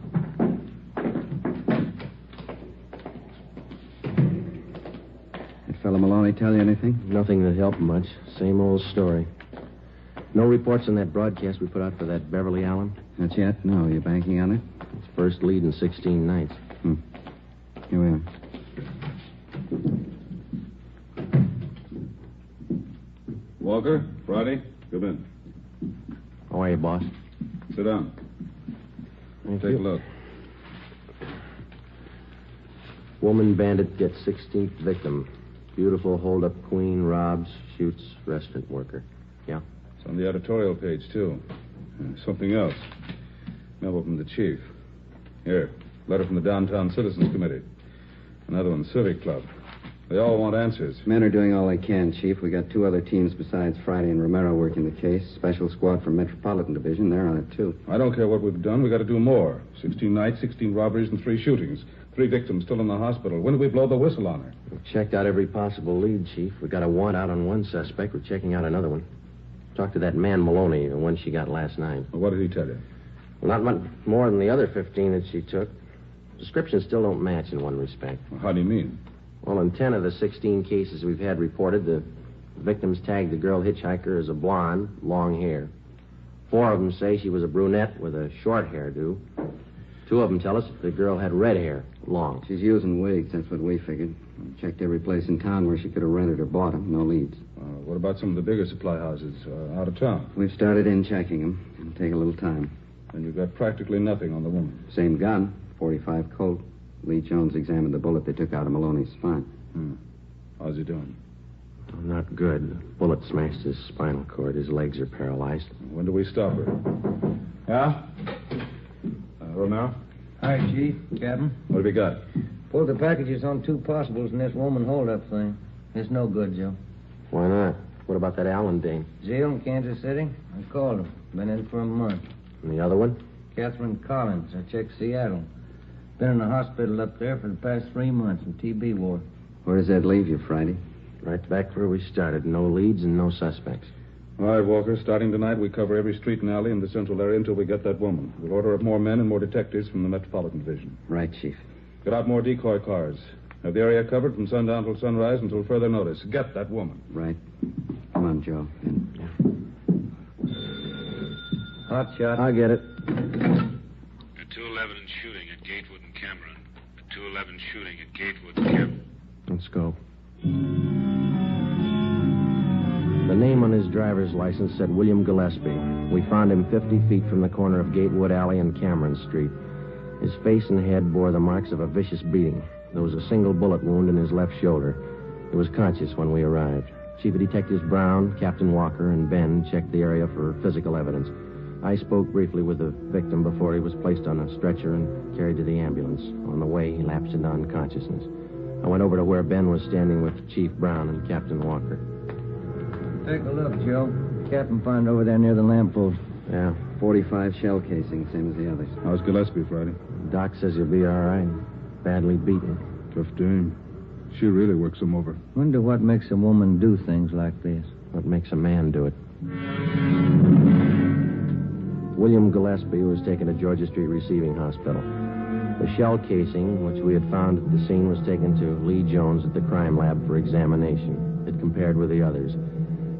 That fellow Maloney tell you anything? Nothing that helped much. Same old story. No reports on that broadcast we put out for that Beverly Allen? Not yet? No. You banking on it? It's first lead in 16 nights. Here we are. Walker, Friday, come in. How are you, boss? Sit down. Thank Take you. a look. Woman bandit gets 16th victim. Beautiful hold-up queen robs, shoots restaurant worker. Yeah? It's on the editorial page, too. Something else. Memo from the chief. Here, letter from the Downtown Citizens Committee. Another one, Civic Club. They all want answers. Men are doing all they can, Chief. We got 2 other teams besides Friday and Romero working the case. Special squad from Metropolitan Division. They're on it, too. I don't care what we've done. We got to do more. 16 nights, 16 robberies, and 3 shootings. 3 victims still in the hospital. When do we blow the whistle on her? We've checked out every possible lead, Chief. We got a warrant out on one suspect. We're checking out another one. Talked to that man Maloney, the one she got last night. Well, what did he tell you? Well, not much more than the other 15 that she took. Descriptions still don't match in one respect. Well, how do you mean? Well, in 10 of the 16 cases we've had reported, the victims tagged the girl hitchhiker as a blonde, long hair. 4 of them say she was a brunette with a short hairdo. 2 of them tell us the girl had red hair, long. She's using wigs. That's what we figured. We checked every place in town where she could have rented or bought them. No leads. What about some of the bigger supply houses out of town? We've started in checking them. It'll take a little time. And you've got practically nothing on the woman. Same gun, .45 Colt. Lee Jones examined the bullet they took out of Maloney's spine. How's he doing? Oh, not good. The bullet smashed his spinal cord. His legs are paralyzed. When do we stop her? Yeah? Romero? Hi, Chief. Captain. What have we got? Pulled the packages on 2 possibles in this woman hold-up thing. It's no good, Joe. Why not? What about that Allen dame? Zeal in Kansas City? I called him. Been in for a month. And the other one? Catherine Collins. I checked Seattle. Been in the hospital up there for the past 3 months in TB ward. Where does that leave you, Friday? Right back where we started. No leads and no suspects. All right, Walker. Starting tonight, we cover every street and alley in the central area until we get that woman. We'll order up more men and more detectives from the Metropolitan Division. Right, Chief. Get out more decoy cars. Have the area covered from sundown till sunrise until further notice. Get that woman. Right. Come on, Joe. Yeah. Hot shot. I get it. A 211 shooting at Gatewood and Cameron. A 211 shooting at Gatewood and Cameron. Let's go. The name on his driver's license said William Gillespie. We found him 50 feet from the corner of Gatewood Alley and Cameron Street. His face and head bore the marks of a vicious beating. There was a single bullet wound in his left shoulder. He was conscious when we arrived. Chief of Detectives Brown, Captain Walker, and Ben checked the area for physical evidence. I spoke briefly with the victim before he was placed on a stretcher and carried to the ambulance. On the way, he lapsed into unconsciousness. I went over to where Ben was standing with Chief Brown and Captain Walker. Take a look, Joe. Captain found over there near the lamppost. Yeah. 45 shell casings, same as the others. How's Gillespie, Friday? Doc says he'll be all right. Badly beaten. Tough dame. She really works him over. Wonder what makes a woman do things like this. What makes a man do it? William Gillespie was taken to Georgia Street Receiving Hospital. The shell casing, which we had found at the scene, was taken to Lee Jones at the crime lab for examination. It compared with the others.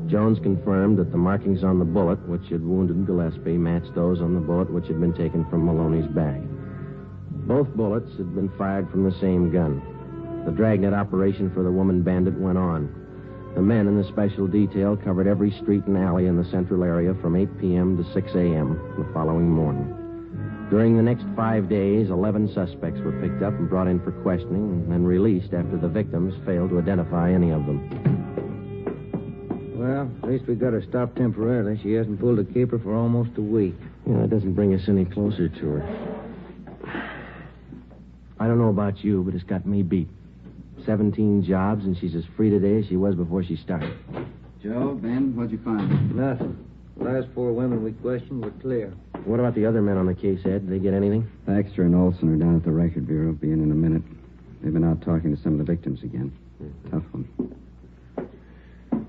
Jones confirmed that the markings on the bullet, which had wounded Gillespie, matched those on the bullet which had been taken from Maloney's bag. Both bullets had been fired from the same gun. The Dragnet operation for the woman bandit went on. The men in the special detail covered every street and alley in the central area from 8 p.m. to 6 a.m. the following morning. During the next 5 days, 11 suspects were picked up and brought in for questioning and then released after the victims failed to identify any of them. Well, at least we got her stopped temporarily. She hasn't pulled a caper for almost a week. Yeah, it doesn't bring us any closer to her. I don't know about you, but it's got me beat. 17 jobs, and she's as free today as she was before she started. Joe, Ben, what'd you find? Nothing. The last 4 women we questioned were clear. What about the other men on the case, Ed? Did they get anything? Baxter and Olson are down at the Record Bureau. Be in a minute. They've been out talking to some of the victims again. Tough one.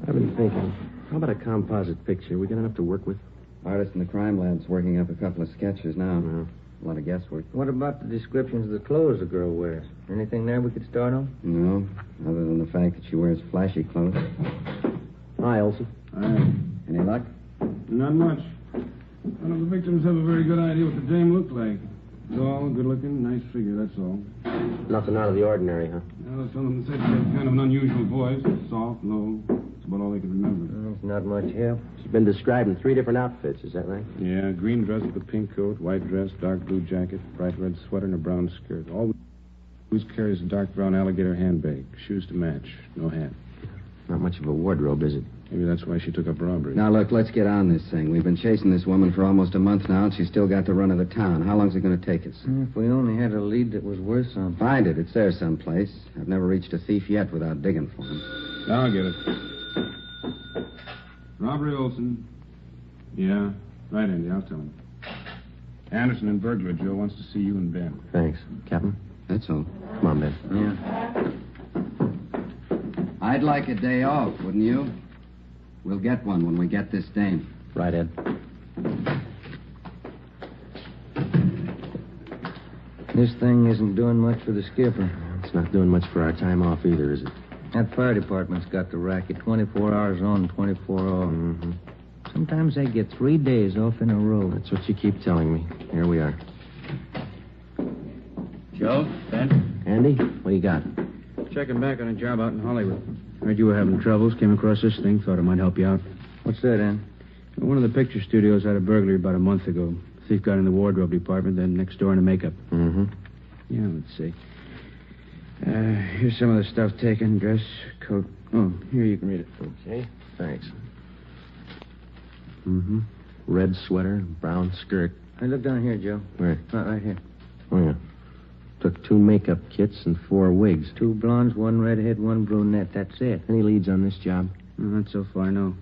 I've been thinking, how about a composite picture? We got enough to work with? Artist in the crime lab's working up a couple of sketches now. Yeah. A lot of guesswork. What about the descriptions of the clothes the girl wears? Anything there we could start on? No, other than the fact that she wears flashy clothes. Hi, Olson. Hi. Any luck? Not much. None of the victims have a very good idea what the dame looked like. Tall, good-looking, nice figure, that's all. Nothing out of the ordinary, huh? Well, some of them said she had kind of an unusual voice. Soft, low. That's about all they could remember. That's not much help. She's been described in 3 different outfits, is that right? Yeah, green dress with a pink coat, white dress, dark blue jacket, bright red sweater, and a brown skirt. Always carries a dark brown alligator handbag. Shoes to match. No hat. Not much of a wardrobe, is it? Maybe that's why she took up robbery. Now, look, let's get on this thing. We've been chasing this woman for almost a month now, and she's still got the run of the town. How long's it going to take us? If we only had a lead that was worth something. Find it. It's there someplace. I've never reached a thief yet without digging for him. I'll get it. Robbery, Olson. Yeah. Right, Andy. I'll tell him. Anderson and burglar Joe wants to see you and Ben. Thanks. Captain? That's all. Come on, Ben. Yeah. I'd like a day off, wouldn't you? We'll get one when we get this dame. Right, Ed. This thing isn't doing much for the skipper. It's not doing much for our time off either, is it? That fire department's got the racket 24 hours on, 24 off. Mm-hmm. Sometimes they get 3 days off in a row. That's what you keep telling me. Here we are. Joe, Ben? Andy, what do you got? Checking back on a job out in Hollywood. Heard you were having troubles, came across this thing, thought it might help you out. What's that, Ann? One of the picture studios had a burglary about a month ago. Thief got in the wardrobe department, then next door in the makeup. Mm-hmm. Yeah, let's see. Here's some of the stuff taken. Dress, coat. Oh, here, you can read it. Okay, thanks. Mm-hmm. Red sweater, brown skirt. Hey, look down here, Joe. Where? Right here. Oh, yeah. Took 2 makeup kits and 4 wigs. 2 blondes, 1 redhead, 1 brunette. That's it. Any leads on this job? Not so far, no.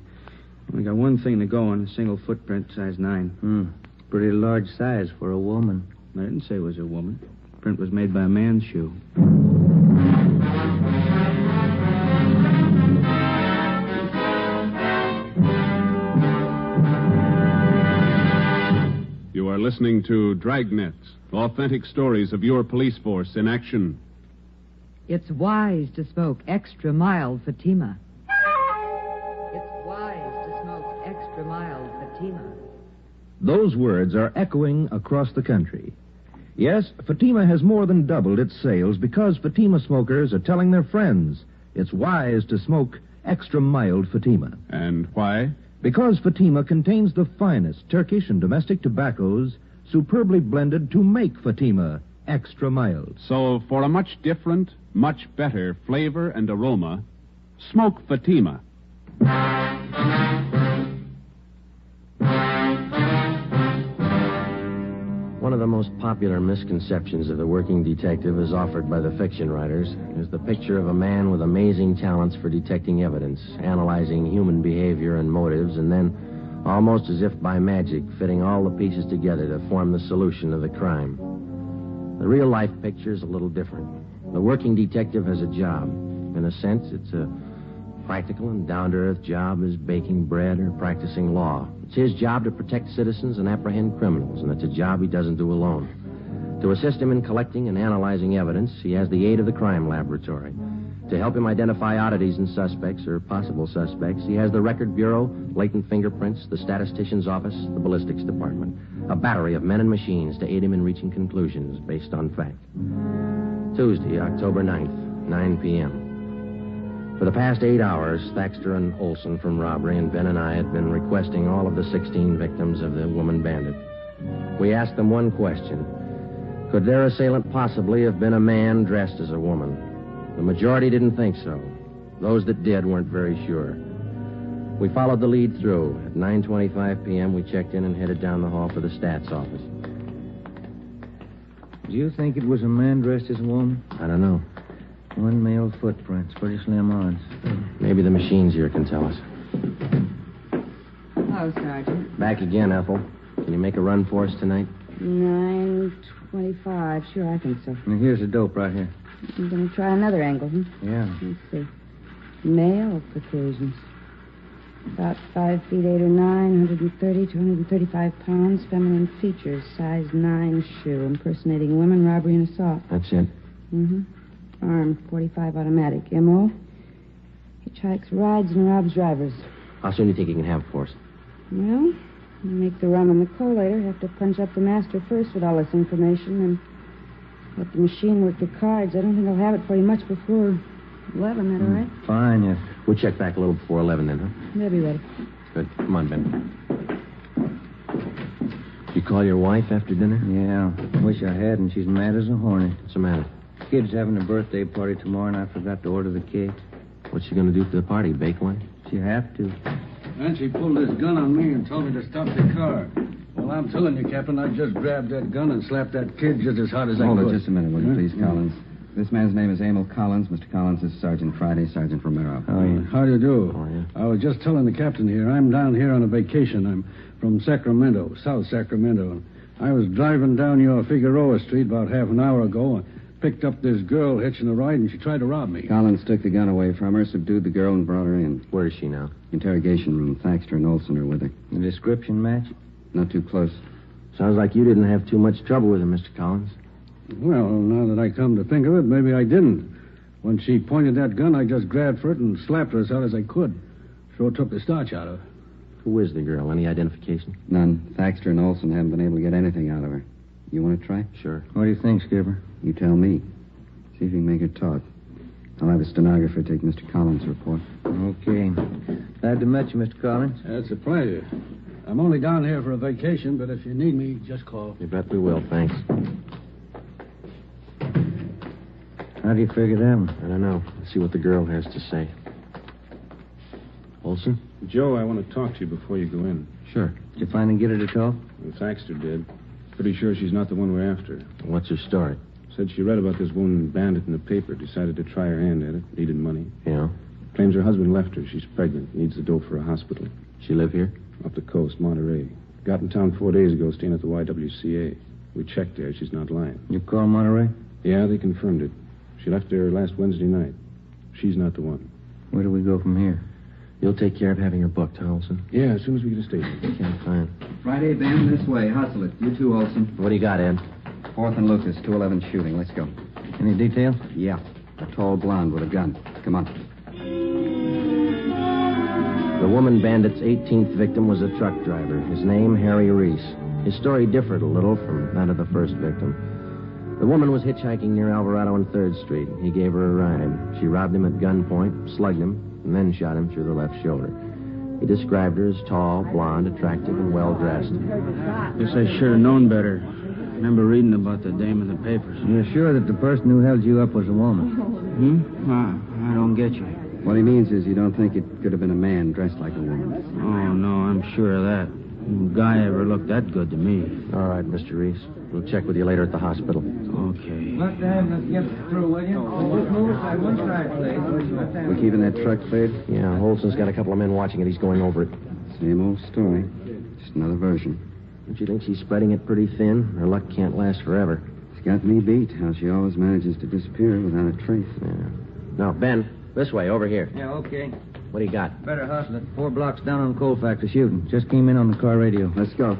We got one thing to go on, a single footprint, size 9. Pretty large size for a woman. I didn't say it was a woman. The print was made by a man's shoe. You are listening to Dragnet, authentic stories of your police force in action. It's wise to smoke extra mild Fatima. It's wise to smoke extra mild Fatima. Those words are echoing across the country. Yes, Fatima has more than doubled its sales because Fatima smokers are telling their friends it's wise to smoke extra mild Fatima. And why? Because Fatima contains the finest Turkish and domestic tobaccos superbly blended to make Fatima extra mild. So, for a much different, much better flavor and aroma, smoke Fatima. One of the most popular misconceptions of the working detective as offered by the fiction writers is the picture of a man with amazing talents for detecting evidence, analyzing human behavior and motives, and then, almost as if by magic, fitting all the pieces together to form the solution of the crime. The real-life picture is a little different. The working detective has a job. In a sense, it's a practical and down-to-earth job as baking bread or practicing law. It's his job to protect citizens and apprehend criminals, and it's a job he doesn't do alone. To assist him in collecting and analyzing evidence, he has the aid of the crime laboratory. To help him identify oddities in suspects or possible suspects, he has the Record Bureau, latent fingerprints, the statistician's office, the ballistics department. A battery of men and machines to aid him in reaching conclusions based on fact. Tuesday, October 9th, 9 p.m. For the past 8 hours, Thaxter and Olson from robbery and Ben and I had been requesting all of the 16 victims of the woman bandit. We asked them one question. Could their assailant possibly have been a man dressed as a woman? The majority didn't think so. Those that did weren't very sure. We followed the lead through. At 9:25 p.m., we checked in and headed down the hall for the stats office. Do you think it was a man dressed as a woman? I don't know. One male footprints, pretty slim odds. Maybe the machines here can tell us. Hello, Sergeant. Back again, Ethel. Can you make a run for us tonight? 9:25. Sure, I think so. And here's the dope right here. I'm going to try another angle, huh? Yeah. Let's see. Male Caucasians. About 5 feet 8 or 9, 130 to 135 pounds, feminine features, size 9 shoe, impersonating women, robbery, and assault. That's it. Mm-hmm. Armed, 45 automatic. M.O. Hitchhikes, rides, and robs drivers. How soon do you think you can have it for us? Well, you make the run on the collator. Have to punch up the master first with all this information, and let the machine work the cards. I don't think I'll have it for you much before 11. That all right? Fine, yes. We'll check back a little before 11 then, huh? They'll be ready. Good. Come on, Ben. Did you call your wife after dinner? Yeah. Wish I hadn't. She's mad as a hornet. What's the matter? Kid's having a birthday party tomorrow, and I forgot to order the cake. What's she going to do for the party? Bake one? She'll have to. And she pulled this gun on me and told me to stop the car. Well, I'm telling you, Captain, I just grabbed that gun and slapped that kid just as hard as I could. Hold it just a minute, will you, please, Collins? This man's name is Emil Collins. Mr. Collins is Sergeant Friday, Sergeant Romero. Oh, yeah. How do you do? Oh, yeah. I was just telling the captain here, I'm down here on a vacation. I'm from Sacramento, South Sacramento. And I was driving down your Figueroa Street about half an hour ago and picked up this girl hitching a ride, and she tried to rob me. Collins took the gun away from her, subdued the girl, and brought her in. Where is she now? Interrogation room. Thaxter and Olson are with her. The description match? Not too close. Sounds like you didn't have too much trouble with her, Mr. Collins. Well, now that I come to think of it, maybe I didn't. When she pointed that gun, I just grabbed for it and slapped her as hard as I could. Sure took the starch out of her. Who is the girl? Any identification? None. Thaxter and Olson haven't been able to get anything out of her. You want to try? Sure. What do you think, Skipper? You tell me. See if you can make her talk. I'll have a stenographer take Mr. Collins' report. Okay. Glad to meet you, Mr. Collins. It's a pleasure. I'm only down here for a vacation, but if you need me, just call. You bet we will, thanks. How do you figure that one? I don't know. Let's see what the girl has to say. Olson? Joe, I want to talk to you before you go in. Sure. Did you finally get her to talk? Well, Thaxter did. Pretty sure she's not the one we're after. What's her story? Said she read about this woman bandit in the paper, decided to try her hand at it, needed money. Yeah? Claims her husband left her. She's pregnant, needs the dough for a hospital. She live here? Up the coast, Monterey. Got in town 4 days ago, staying at the YWCA. We checked there. She's not lying. You call Monterey? Yeah, they confirmed it. She left there last Wednesday night. She's not the one. Where do we go from here? You'll take care of having her booked, huh, Olson? Yeah, as soon as we get a station. Okay, fine. Friday, Ben, this way. Hustle it. You too, Olson. What do you got, Ed? 4th and Lucas, 211 shooting. Let's go. Any details? Yeah. A tall blonde with a gun. Come on. The woman bandit's 18th victim was a truck driver. His name, Harry Reese. His story differed a little from that of the first victim. The woman was hitchhiking near Alvarado and 3rd Street. He gave her a ride. She robbed him at gunpoint, slugged him, and then shot him through the left shoulder. He described her as tall, blonde, attractive, and well-dressed. Guess I should have known better. Remember reading about the dame in the papers. You're sure that the person who held you up was a woman? I don't get you. What he means is you don't think it could have been a man dressed like a woman. Oh, no, I'm sure of that. No guy ever looked that good to me. All right, Mr. Reese. We'll check with you later at the hospital. Okay. Look, Dad, let's get through, will you? Just move aside one side, please. We keeping that truck cleared? Yeah, Holson's got a couple of men watching it. He's going over it. Same old story. Just another version. Don't you think she's spreading it pretty thin? Her luck can't last forever. It's got me beat, how she always manages to disappear without a trace. Yeah. No, Ben, this way, over here. Yeah, okay. What do you got? Better hustle it. 4 blocks down on the coal factory shooting. Just came in on the car radio. Let's go.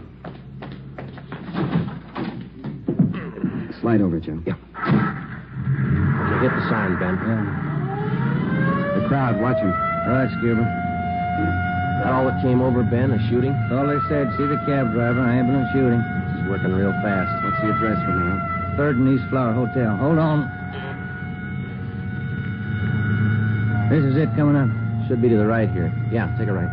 Slide over, Joe. Yeah. Okay, hit the sign, Ben. Yeah. The crowd watching. Right, Skipper. That all that came over, Ben, a shooting? That's all they said. See the cab driver, ambulance shooting. She's working real fast. What's the address for now? 3rd and East Flower Hotel. Hold on. This is it coming up. Should be to the right here. Yeah, take a right.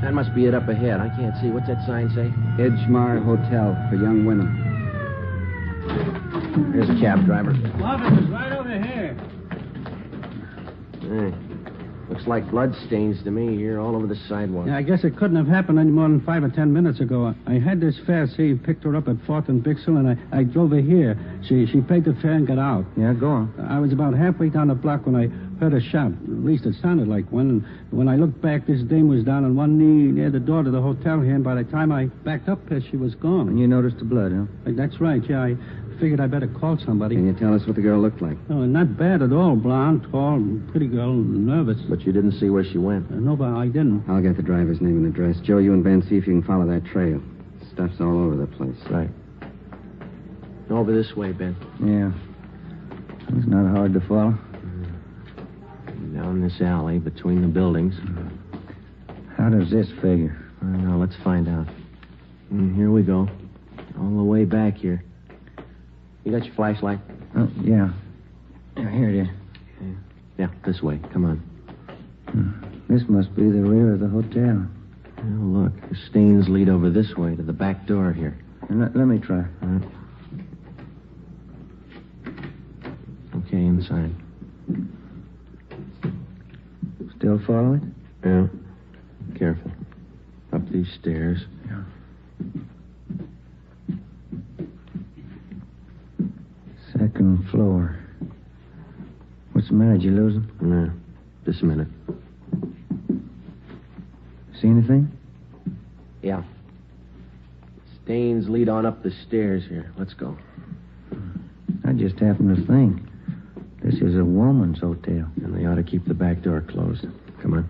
That must be it up ahead. I can't see. What's that sign say? Edgemar Hotel for young women. Here's a cab driver. Officer's right over here. Hey, looks like blood stains to me here all over the sidewalk. Yeah, I guess it couldn't have happened any more than 5 or 10 minutes ago. I had this fare, see, picked her up at 4th and Bixel, and I drove her here. She paid the fare and got out. Yeah, go on. I was about halfway down the block when I heard a shot. At least it sounded like one. And when I looked back, this dame was down on one knee near the door to the hotel here, and by the time I backed up here, she was gone. And you noticed the blood, huh? That's right, yeah. I figured I better call somebody. Can you tell us what the girl looked like? Oh, not bad at all. Blonde, tall, pretty girl, nervous. But you didn't see where she went? No, but I didn't. I'll get the driver's name and address. Joe, you and Ben, see if you can follow that trail. Stuff's all over the place. Right. Over this way, Ben. Yeah. It's not hard to follow. Down this alley between the buildings. How does this figure? I don't know. Let's find out. Here we go. All the way back here. You got your flashlight? Yeah. Here it is. Yeah, this way. Come on. This must be the rear of the hotel. Oh, look. The stains lead over this way to the back door here. Let me try. Okay, inside. Still follow it? Yeah. Careful. Up these stairs. Yeah. Second floor. What's the matter? Did you lose him? No. Just a minute. See anything? Yeah. Stains lead on up the stairs here. Let's go. I just happened to think. This is a woman's hotel. And they ought to keep the back door closed. Come on.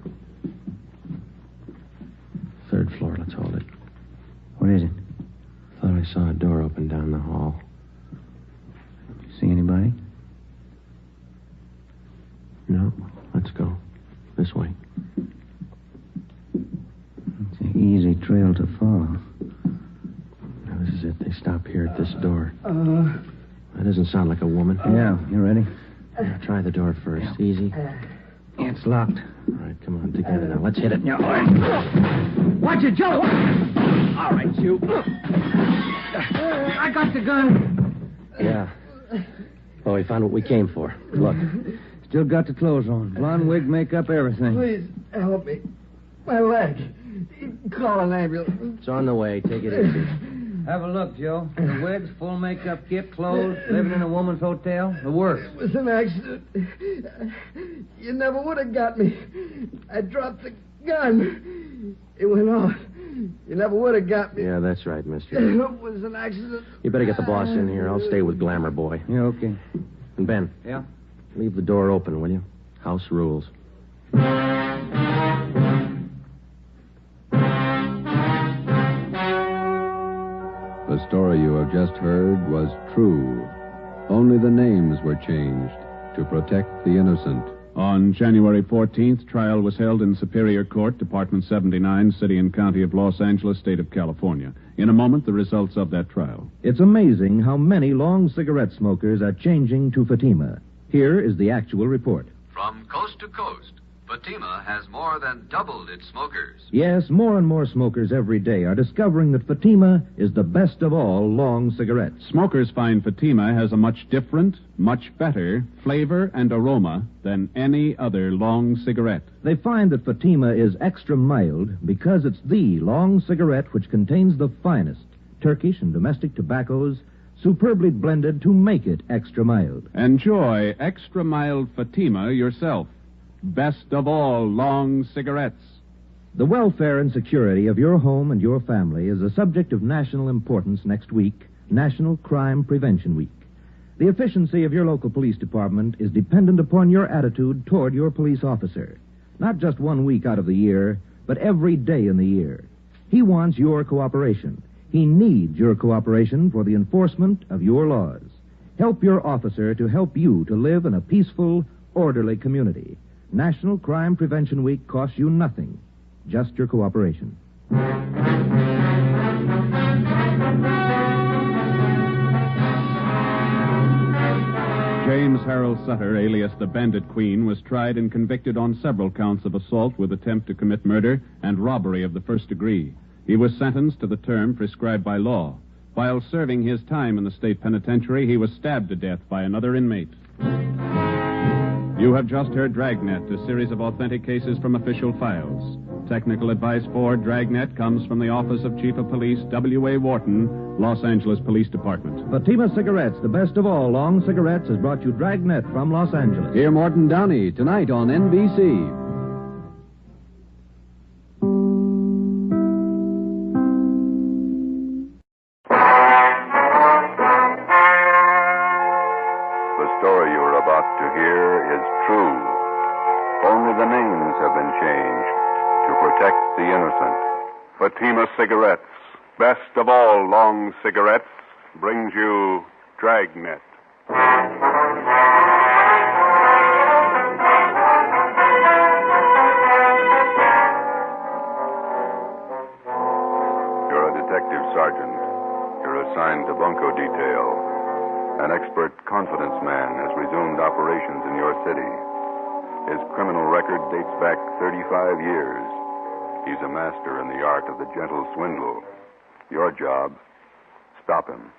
3rd floor. Let's hold it. What is it? Thought I saw a door open down the hall. See anybody? No. Let's go. This way. It's an easy trail to follow. Now, this is it. They stop here at this door. That doesn't sound like a woman. Yeah, you ready? Now, try the door first. Easy. It's locked. All right, come on. Together now. Let's hit it. Yeah, all right. Watch it, Joe! All right, you. I got the gun. Yeah. Well, we found what we came for. Look. Still got the clothes on. Blonde wig, makeup, everything. Please, help me. My leg. Call an ambulance. It's on the way. Take it easy. Have a look, Joe. The wigs, full makeup kit, clothes, living in a woman's hotel. The works. It was an accident. You never would have got me. I dropped the gun. It went off. You never would have got me. Yeah, that's right, mister. It was an accident. You better get the boss in here. I'll stay with Glamour Boy. Yeah, okay. And Ben. Yeah? Leave the door open, will you? House rules. The story you have just heard was true. Only the names were changed to protect the innocent. On January 14th, trial was held in Superior Court, Department 79, City and County of Los Angeles, State of California. In a moment, the results of that trial. It's amazing how many long cigarette smokers are changing to Fatima. Here is the actual report. From coast to coast, Fatima has more than doubled its smokers. Yes, more and more smokers every day are discovering that Fatima is the best of all long cigarettes. Smokers find Fatima has a much different, much better flavor and aroma than any other long cigarette. They find that Fatima is extra mild because it's the long cigarette which contains the finest Turkish and domestic tobaccos superbly blended to make it extra mild. Enjoy extra mild Fatima yourself. Best of all long cigarettes. The welfare and security of your home and your family is a subject of national importance next week, National Crime Prevention Week. The efficiency of your local police department is dependent upon your attitude toward your police officer. Not just 1 week out of the year, but every day in the year. He wants your cooperation. He needs your cooperation for the enforcement of your laws. Help your officer to help you to live in a peaceful, orderly community. National Crime Prevention Week costs you nothing, just your cooperation. James Harold Sutter, alias the Bandit Queen, was tried and convicted on several counts of assault with attempt to commit murder and robbery of the first degree. He was sentenced to the term prescribed by law. While serving his time in the state penitentiary, he was stabbed to death by another inmate. You have just heard Dragnet, a series of authentic cases from official files. Technical advice for Dragnet comes from the Office of Chief of Police W.A. Wharton, Los Angeles Police Department. Fatima Cigarettes, the best of all long cigarettes, has brought you Dragnet from Los Angeles. Hear Morton Downey tonight on NBC. Fatima Cigarettes, best of all long cigarettes, brings you Dragnet. You're a detective sergeant. You're assigned to bunco detail. An expert confidence man has resumed operations in your city. His criminal record dates back 35 years. He's a master in the art of the gentle swindle. Your job, stop him.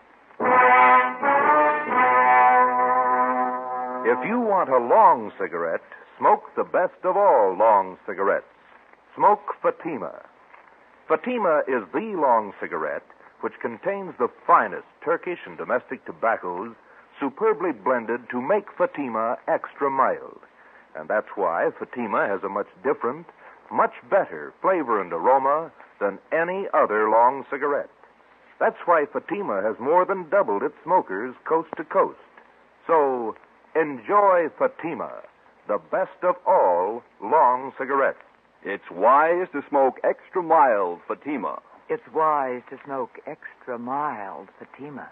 If you want a long cigarette, smoke the best of all long cigarettes. Smoke Fatima. Fatima is the long cigarette which contains the finest Turkish and domestic tobaccos superbly blended to make Fatima extra mild. And that's why Fatima has a much different, much better flavor and aroma than any other long cigarette. That's why Fatima has more than doubled its smokers coast to coast. So, enjoy Fatima, the best of all long cigarettes. It's wise to smoke extra mild Fatima. It's wise to smoke extra mild Fatima.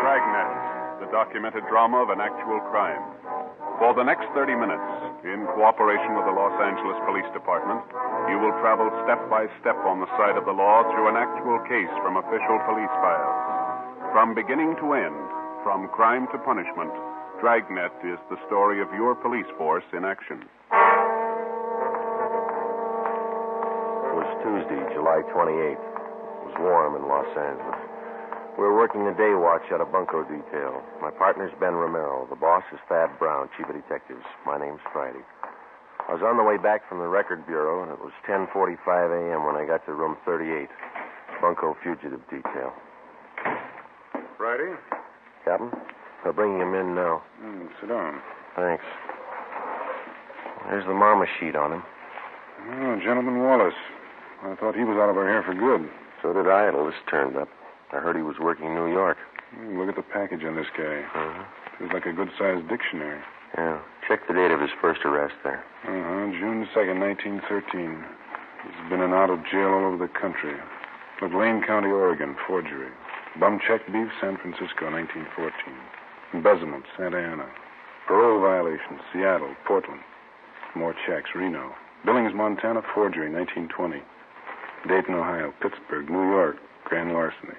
Dragnet, the documented drama of an actual crime. For the next 30 minutes, in cooperation with the Los Angeles Police Department, you will travel step by step on the side of the law through an actual case from official police files. From beginning to end, from crime to punishment, Dragnet is the story of your police force in action. It was Tuesday, July 28th. It was warm in Los Angeles. We were working the day watch at a bunco detail. My partner's Ben Romero. The boss is Thad Brown, chief of detectives. My name's Friday. I was on the way back from the record bureau, and it was 10:45 a.m. when I got to room 38, bunco fugitive detail. Friday? Captain? They're bringing him in now. Sit down. Thanks. There's the mama sheet on him. Oh, Gentleman Wallace. I thought he was out of our hair for good. So did I till this turned up. I heard he was working in New York. Look at the package on this guy. It's like a good-sized dictionary. Yeah. Check the date of his first arrest there. June 2nd, 1913. He's been in and out of jail all over the country. McLean County, Oregon, forgery. Bum check beef, San Francisco, 1914. Embezzlement, Santa Ana. Parole violation, Seattle, Portland. More checks, Reno. Billings, Montana, forgery, 1920. Dayton, Ohio, Pittsburgh, New York, grand larceny.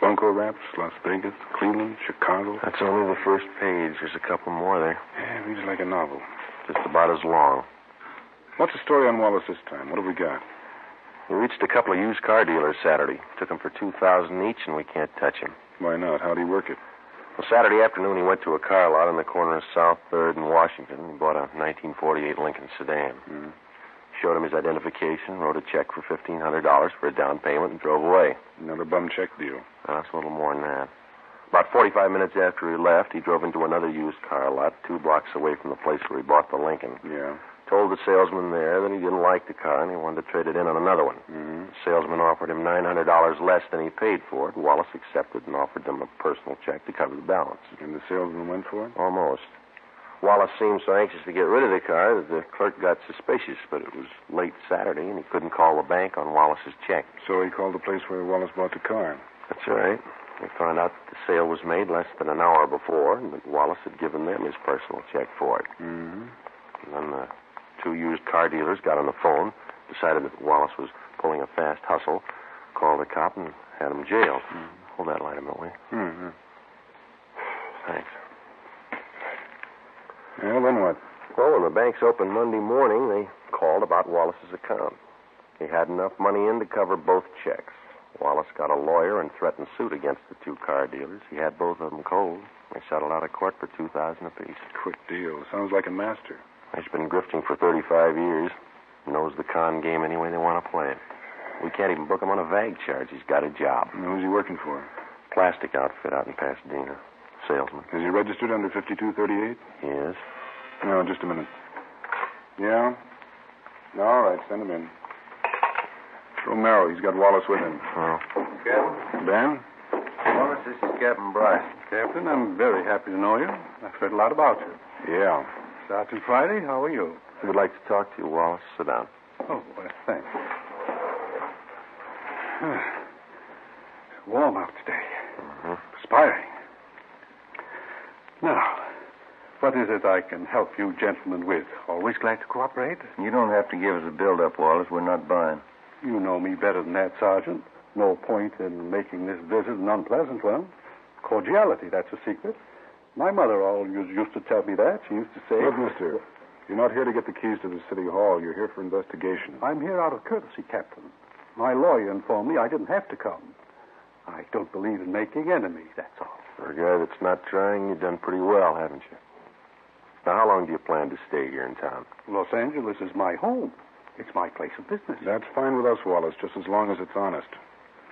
Bunko wraps, Las Vegas, Cleveland, Chicago. That's only the first page. There's a couple more there. Yeah, reads like a novel. Just about as long. What's the story on Wallace this time? What have we got? We reached a couple of used car dealers Saturday. Took them for $2,000 each, and we can't touch him. Why not? How'd he work it? Well, Saturday afternoon, he went to a car lot on the corner of South 3rd and Washington. He bought a 1948 Lincoln sedan. Mm-hmm. Showed him his identification, wrote a check for $1,500 for a down payment, and drove away. Another bum check deal. That's a little more than that. About 45 minutes after he left, he drove into another used car lot 2 blocks away from the place where he bought the Lincoln. Yeah. Told the salesman there that he didn't like the car and he wanted to trade it in on another one. Mm-hmm. The salesman offered him $900 less than he paid for it. Wallace accepted and offered them a personal check to cover the balance. And the salesman went for it? Almost. Wallace seemed so anxious to get rid of the car that the clerk got suspicious, but it was late Saturday and he couldn't call the bank on Wallace's check. So he called the place where Wallace bought the car. That's right. They found out that the sale was made less than an hour before and that Wallace had given them his personal check for it. Mm-hmm. And then the 2 used car dealers got on the phone, decided that Wallace was pulling a fast hustle, called the cop, and had him jailed. Mm-hmm. Hold that line a minute, will you? Mm-hmm. Thanks. Well, then what? Well, when the banks opened Monday morning, they called about Wallace's account. He had enough money in to cover both checks. Wallace got a lawyer and threatened suit against the 2 car dealers. He had both of them cold. They settled out of court for $2,000 apiece. Quick deal. Sounds like a master. He's been grifting for 35 years. Knows the con game any way they want to play it. We can't even book him on a vag charge. He's got a job. And who's he working for? Plastic outfit out in Pasadena. Salesman. Is he registered under 5238? He is. No, just a minute. Yeah? All right, send him in. Romero, he's got Wallace with him. Oh. Captain? Ben? Wallace, this is Captain Bryce. Captain, I'm very happy to know you. I've heard a lot about you. Yeah. Sergeant Friday, how are you? I would like to talk to you, Wallace. Sit down. Oh, well, thanks. Warm out today. Mm-hmm. Perspiring. Now, what is it I can help you gentlemen with? Always glad to cooperate. You don't have to give us a build-up, Wallace. We're not buying. You know me better than that, Sergeant. No point in making this visit an unpleasant one. Cordiality, that's a secret. My mother always used to tell me that. She used to say... Look, mister, you're not here to get the keys to the city hall. You're here for investigation. I'm here out of courtesy, Captain. My lawyer informed me I didn't have to come. I don't believe in making enemies, that's all. For a guy that's not trying, you've done pretty well, haven't you? Now, how long do you plan to stay here in town? Los Angeles is my home. It's my place of business. That's fine with us, Wallace, just as long as it's honest.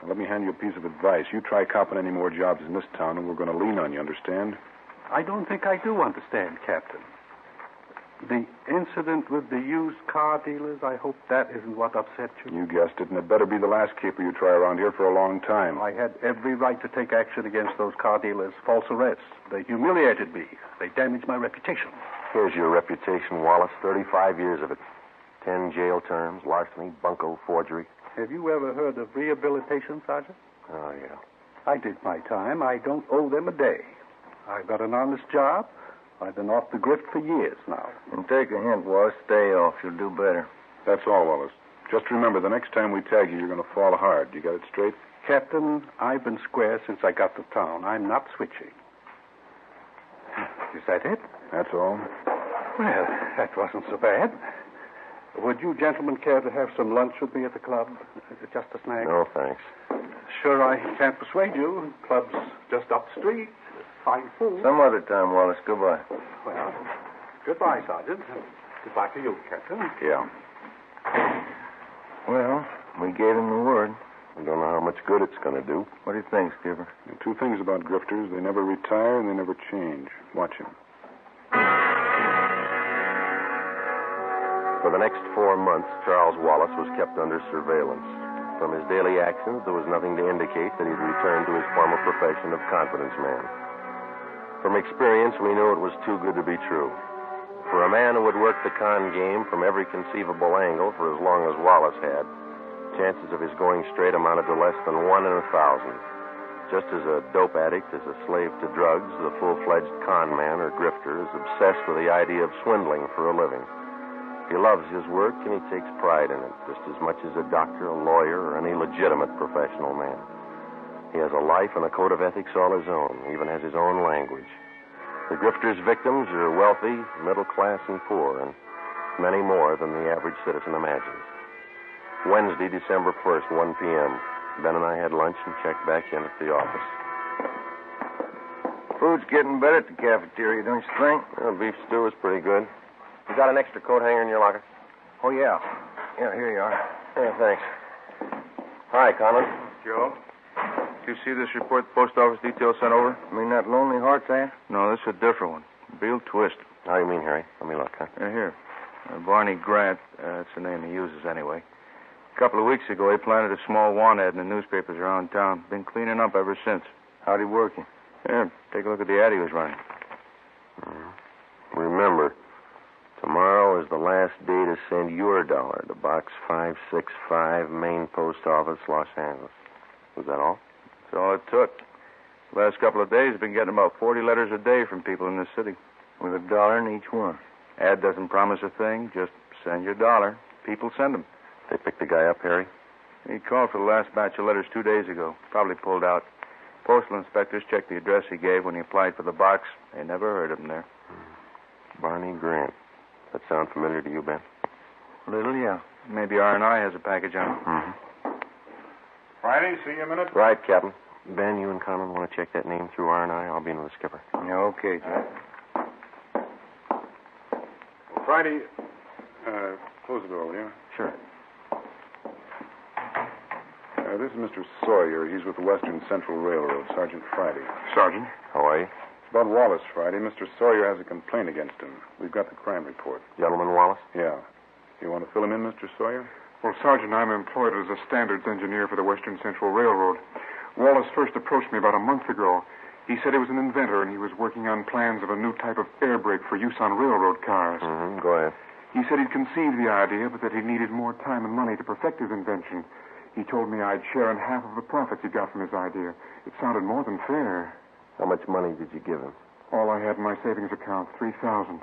Now, let me hand you a piece of advice. You try copping any more jobs in this town, and we're going to lean on you, understand? I don't think I do understand, Captain. The incident with the used car dealers, I hope that isn't what upset you. You guessed it, and it better be the last caper you try around here for a long time. I had every right to take action against those car dealers. False arrests. They humiliated me. They damaged my reputation. Here's your reputation, Wallace. 35 years of it. 10 jail terms, larceny, bunco, forgery. Have you ever heard of rehabilitation, Sergeant? Oh, yeah. I did my time. I don't owe them a day. I've got an honest job. I've been off the grift for years now. And take a hint, Wallace. Stay off. You'll do better. That's all, Wallace. Just remember, the next time we tag you, you're going to fall hard. You got it straight? Captain, I've been square since I got to town. I'm not switching. Is that it? That's all. Well, that wasn't so bad. Would you gentlemen care to have some lunch with me at the club? Just a snack? No, thanks. Sure, I can't persuade you. Club's just up the street. Fine food. Some other time, Wallace. Goodbye. Well, goodbye, Sergeant. Goodbye to you, Captain. Yeah. Well, we gave him the word. We don't know how much good it's going to do. What do you think, Skipper? And 2 things about grifters. They never retire and they never change. Watch him. For the next 4 months, Charles Wallace was kept under surveillance. From his daily actions, there was nothing to indicate that he'd returned to his former profession of confidence man. From experience, we knew it was too good to be true. For a man who had worked the con game from every conceivable angle for as long as Wallace had, chances of his going straight amounted to less than 1 in 1,000. Just as a dope addict is a slave to drugs, the full-fledged con man or grifter is obsessed with the idea of swindling for a living. He loves his work and he takes pride in it, just as much as a doctor, a lawyer, or any legitimate professional man. He has a life and a code of ethics all his own, even has his own language. The grifter's victims are wealthy, middle class, and poor, and many more than the average citizen imagines. Wednesday, December 1st, 1 p.m. Ben and I had lunch and checked back in at the office. Food's getting better at the cafeteria, don't you think? Well, beef stew is pretty good. You got an extra coat hanger in your locker? Oh, yeah. Yeah, here you are. Yeah, thanks. Hi, Conlon. Joe? Did you see this report the post office detail sent over? You mean that Lonely Hearts ad? No, this is a different one. Beale Twist. How do you mean, Harry? Let me look, huh? Here. Barney Grant, that's the name he uses anyway. A couple of weeks ago, he planted a small want ad in the newspapers around town. Been cleaning up ever since. How'd he work it? Here, take a look at the ad he was running. Remember, tomorrow is the last day to send your dollar to Box 565, Main Post Office, Los Angeles. Was that all? That's all it took. Last couple of days, been getting about 40 letters a day from people in this city. With $1 in each one. Ad doesn't promise a thing. Just send your dollar. People send them. They picked the guy up, Harry? He called for the last batch of letters 2 days ago. Probably pulled out. Postal inspectors checked the address he gave when he applied for the box. They never heard of him there. Barney Grant. That sound familiar to you, Ben? A little, yeah. Maybe R&I has a package on it. Mm-hmm. Friday, see you a minute? Right, Captain. Ben, you and Conlon want to check that name through R&I? I'll be in with the skipper. Yeah, okay, Jack. Friday, close the door, will you? Sure. This is Mr. Sawyer. He's with the Western Central Railroad, Sergeant Friday. Sergeant? How are you? It's about Wallace, Friday. Mr. Sawyer has a complaint against him. We've got the crime report. Gentleman Wallace? Yeah. You want to fill him in, Mr. Sawyer? Well, Sergeant, I'm employed as a standards engineer for the Western Central Railroad. Wallace first approached me about a month ago. He said he was an inventor, and he was working on plans of a new type of air brake for use on railroad cars. Mm-hmm. Go ahead. He said he'd conceived the idea, but that he needed more time and money to perfect his invention. He told me I'd share in half of the profits he got from his idea. It sounded more than fair. How much money did you give him? All I had in my savings account, $3,000.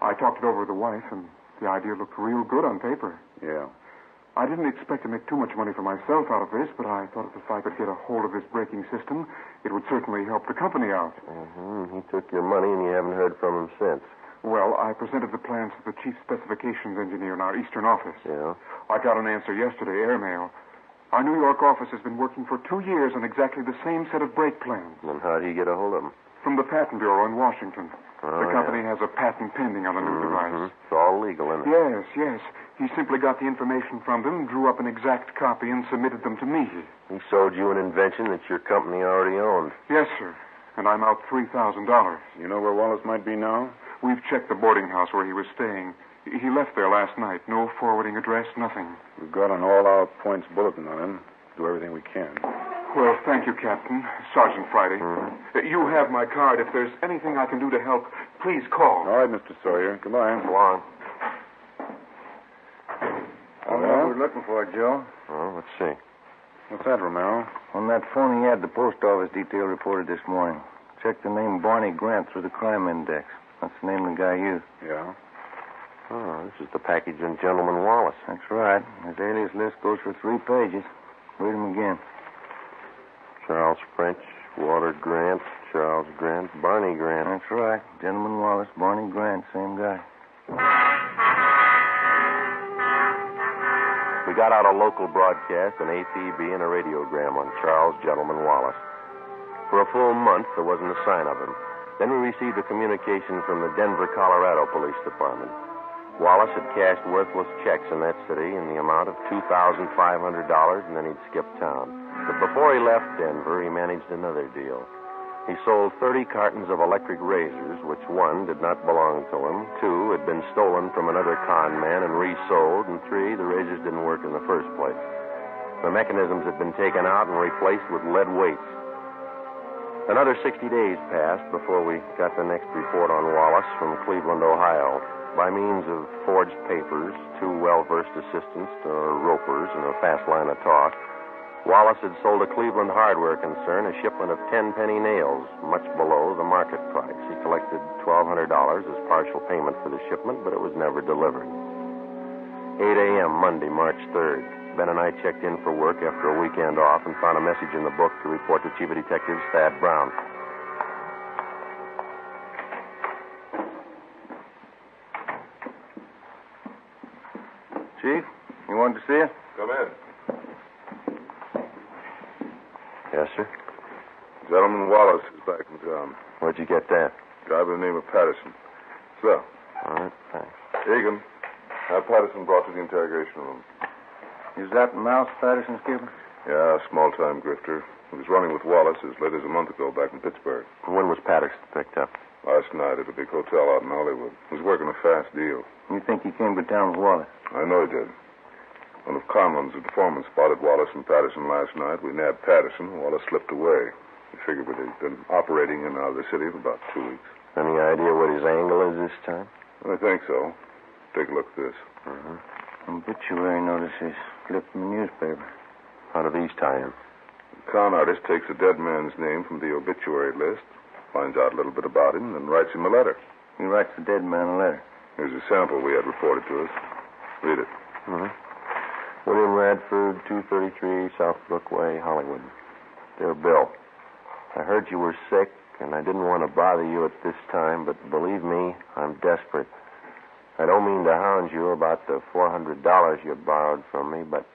I talked it over with the wife, and the idea looked real good on paper. Yeah. I didn't expect to make too much money for myself out of this, but I thought if I could get a hold of this braking system, it would certainly help the company out. Mm-hmm. He took your money, and you haven't heard from him since. Well, I presented the plans to the chief specifications engineer in our eastern office. Yeah? I got an answer yesterday, airmail. Our New York office has been working for 2 years on exactly the same set of brake plans. And how'd he get a hold of them? From the Patent Bureau in Washington. Oh, the company has a patent pending on the new device. It's all legal, isn't it? Yes, yes. He simply got the information from them, drew up an exact copy, and submitted them to me. He sold you an invention that your company already owned. Yes, sir. And I'm out $3,000. You know where Wallace might be now? We've checked the boarding house where he was staying. He left there last night. No forwarding address, nothing. We've got an all-out points bulletin on him. Do everything we can. Well, thank you, Captain. Sergeant Friday. You have my card. If there's anything I can do to help, please call. All right, Mr. Sawyer. Goodbye. Go on. I know what we're looking for, Joe. Oh, let's see. What's that, Romero? On that phony ad the post office detail reported this morning. Check the name Barney Grant through the crime index. That's the name of the guy used. Yeah? Oh, this is the package on Gentleman Wallace. That's right. His alias list goes for 3 pages. Read him again. Charles French, Walter Grant, Charles Grant, Barney Grant. That's right. Gentleman Wallace, Barney Grant, same guy. We got out a local broadcast, an APB, and a radiogram on Charles Gentleman Wallace. For a full month, there wasn't a sign of him. Then we received a communication from the Denver, Colorado Police Department. Wallace had cashed worthless checks in that city in the amount of $2,500, and then he'd skipped town. But before he left Denver, he managed another deal. He sold 30 cartons of electric razors, which 1, did not belong to him, 2, had been stolen from another con man and resold, and 3, the razors didn't work in the first place. The mechanisms had been taken out and replaced with lead weights. Another 60 days passed before we got the next report on Wallace from Cleveland, Ohio. By means of forged papers, 2 well-versed assistants or ropers, and a fast line of talk, Wallace had sold a Cleveland hardware concern a shipment of 10-penny nails, much below the market price. He collected $1,200 as partial payment for the shipment, but it was never delivered. 8 a.m. Monday, March 3rd. Ben and I checked in for work after a weekend off and found a message in the book to report to Chief of Detectives Thad Brown. Chief, you wanted to see us? Come in. Yes, sir. Gentleman Wallace is back in town. Where'd you get that? Guy by the name of Patterson. So. All right, thanks. Egan, have Patterson brought to the interrogation room. Is that Mouse Patterson's keeper? Yeah, small-time grifter. He was running with Wallace as late as a month ago back in Pittsburgh. When was Patterson picked up? Last night at a big hotel out in Hollywood. He was working a fast deal. You think he came to town with Wallace? I know he did. One of Conlon's informants spotted Wallace and Patterson last night. We nabbed Patterson. Wallace slipped away. We figured they'd been operating in and out of the city for about 2 weeks. Any idea what his angle is this time? I think so. Take a look at this. Obituary notices clipped from the newspaper. How do these tie in? The con artist takes a dead man's name from the obituary list, finds out a little bit about him, and writes him a letter. He writes the dead man a letter. Here's a sample we had reported to us. Read it. William Radford, 233 South Brookway, Hollywood. Dear Bill, I heard you were sick, and I didn't want to bother you at this time, but believe me, I'm desperate. I don't mean to hound you about the $400 you borrowed from me, but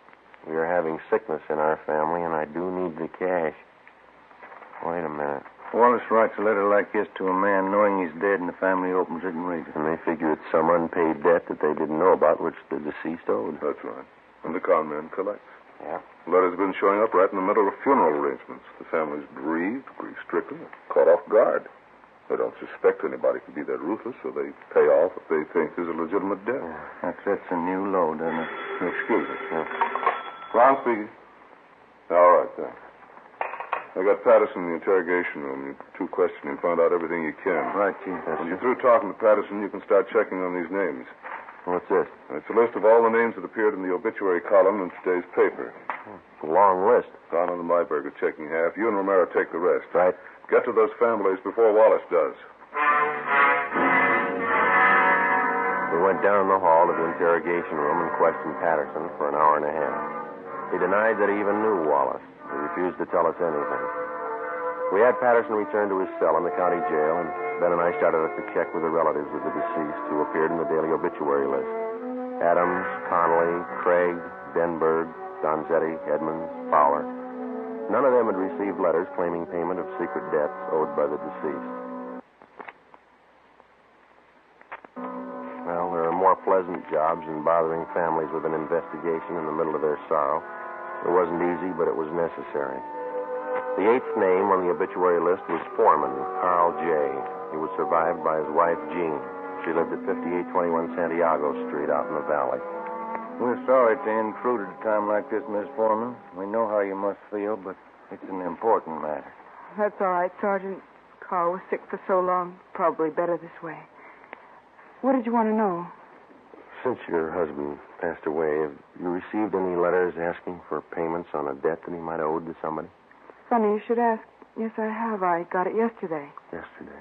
we are having sickness in our family, and I do need the cash. Wait a minute. Wallace writes a letter like this to a man knowing he's dead, and the family opens it and reads it. And they figure it's some unpaid debt that they didn't know about, which the deceased owed. That's right. And the con man collects. Yeah. The letter's been showing up right in the middle of funeral arrangements. The family's bereaved, grief-stricken, caught off guard. They don't suspect anybody could be that ruthless, so they pay off what they think is a legitimate debt. That sets a new low, doesn't it? Excuse me. Brown speaking. All right, thanks. I got Patterson in the interrogation room. You question him, find out everything you can. Right, Chief. When you're through talking to Patterson, you can start checking on these names. What's this? It's a list of all the names that appeared in the obituary column in today's paper. It's a long list. Donald and Myberg are checking half. You and Romero take the rest. Right. Get to those families before Wallace does. We went down the hall to the interrogation room and questioned Patterson for an hour and a half. He denied that he even knew Wallace. He refused to tell us anything. We had Patterson return to his cell in the county jail, and Ben and I started to check with the relatives of the deceased who appeared in the daily obituary list. Adams, Connolly, Craig, Denberg, Donzetti, Edmonds, Fowler. None of them had received letters claiming payment of secret debts owed by the deceased. Well, there are more pleasant jobs than bothering families with an investigation in the middle of their sorrow. It wasn't easy, but it was necessary. The 8th name on the obituary list was Foreman, Carl J. He was survived by his wife, Jean. She lived at 5821 Santiago Street out in the valley. We're sorry to intrude at a time like this, Miss Foreman. We know how you must feel, but it's an important matter. That's all right, Sergeant. Carl was sick for so long. Probably better this way. What did you want to know? Since your husband passed away, have you received any letters asking for payments on a debt that he might have owed to somebody? Funny you should ask. Yes, I have. I got it yesterday. Yesterday.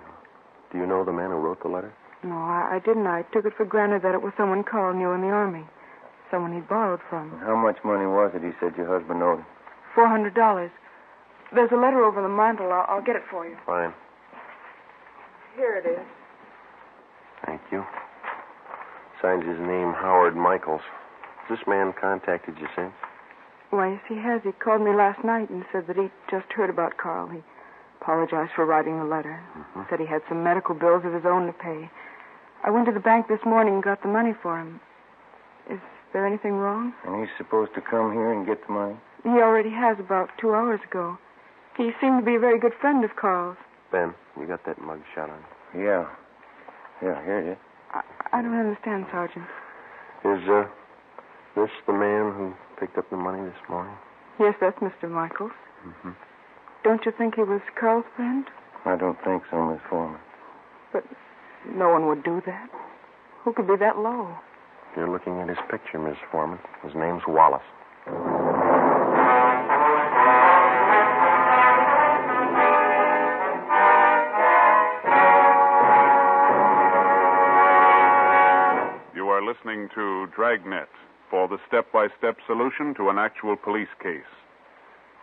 Do you know the man who wrote the letter? No, I didn't. I took it for granted that it was someone Carl knew in the Army. Someone he'd borrowed from. How much money was it he said your husband owed? $400. There's a letter over the mantel. I'll get it for you. Fine. Here it is. Thank you. Signs his name Howard Michaels. Has this man contacted you since? Why, yes, he has. He called me last night and said that he'd just heard about Carl. He apologized for writing the letter. Said he had some medical bills of his own to pay. I went to the bank this morning and got the money for him. Is there anything wrong? And he's supposed to come here and get the money? He already has about 2 hours ago. He seemed to be a very good friend of Carl's. Ben, you got that mug shot on? Yeah. Yeah, here it is. I don't understand, Sergeant. Is this the man who picked up the money this morning? Yes, that's Mr. Michaels. Don't you think he was Carl's friend? I don't think so, Miss Foreman. But no one would do that. Who could be that low? You're looking at his picture, Miss Foreman. His name's Wallace. You are listening to Dragnet for the step-by-step solution to an actual police case.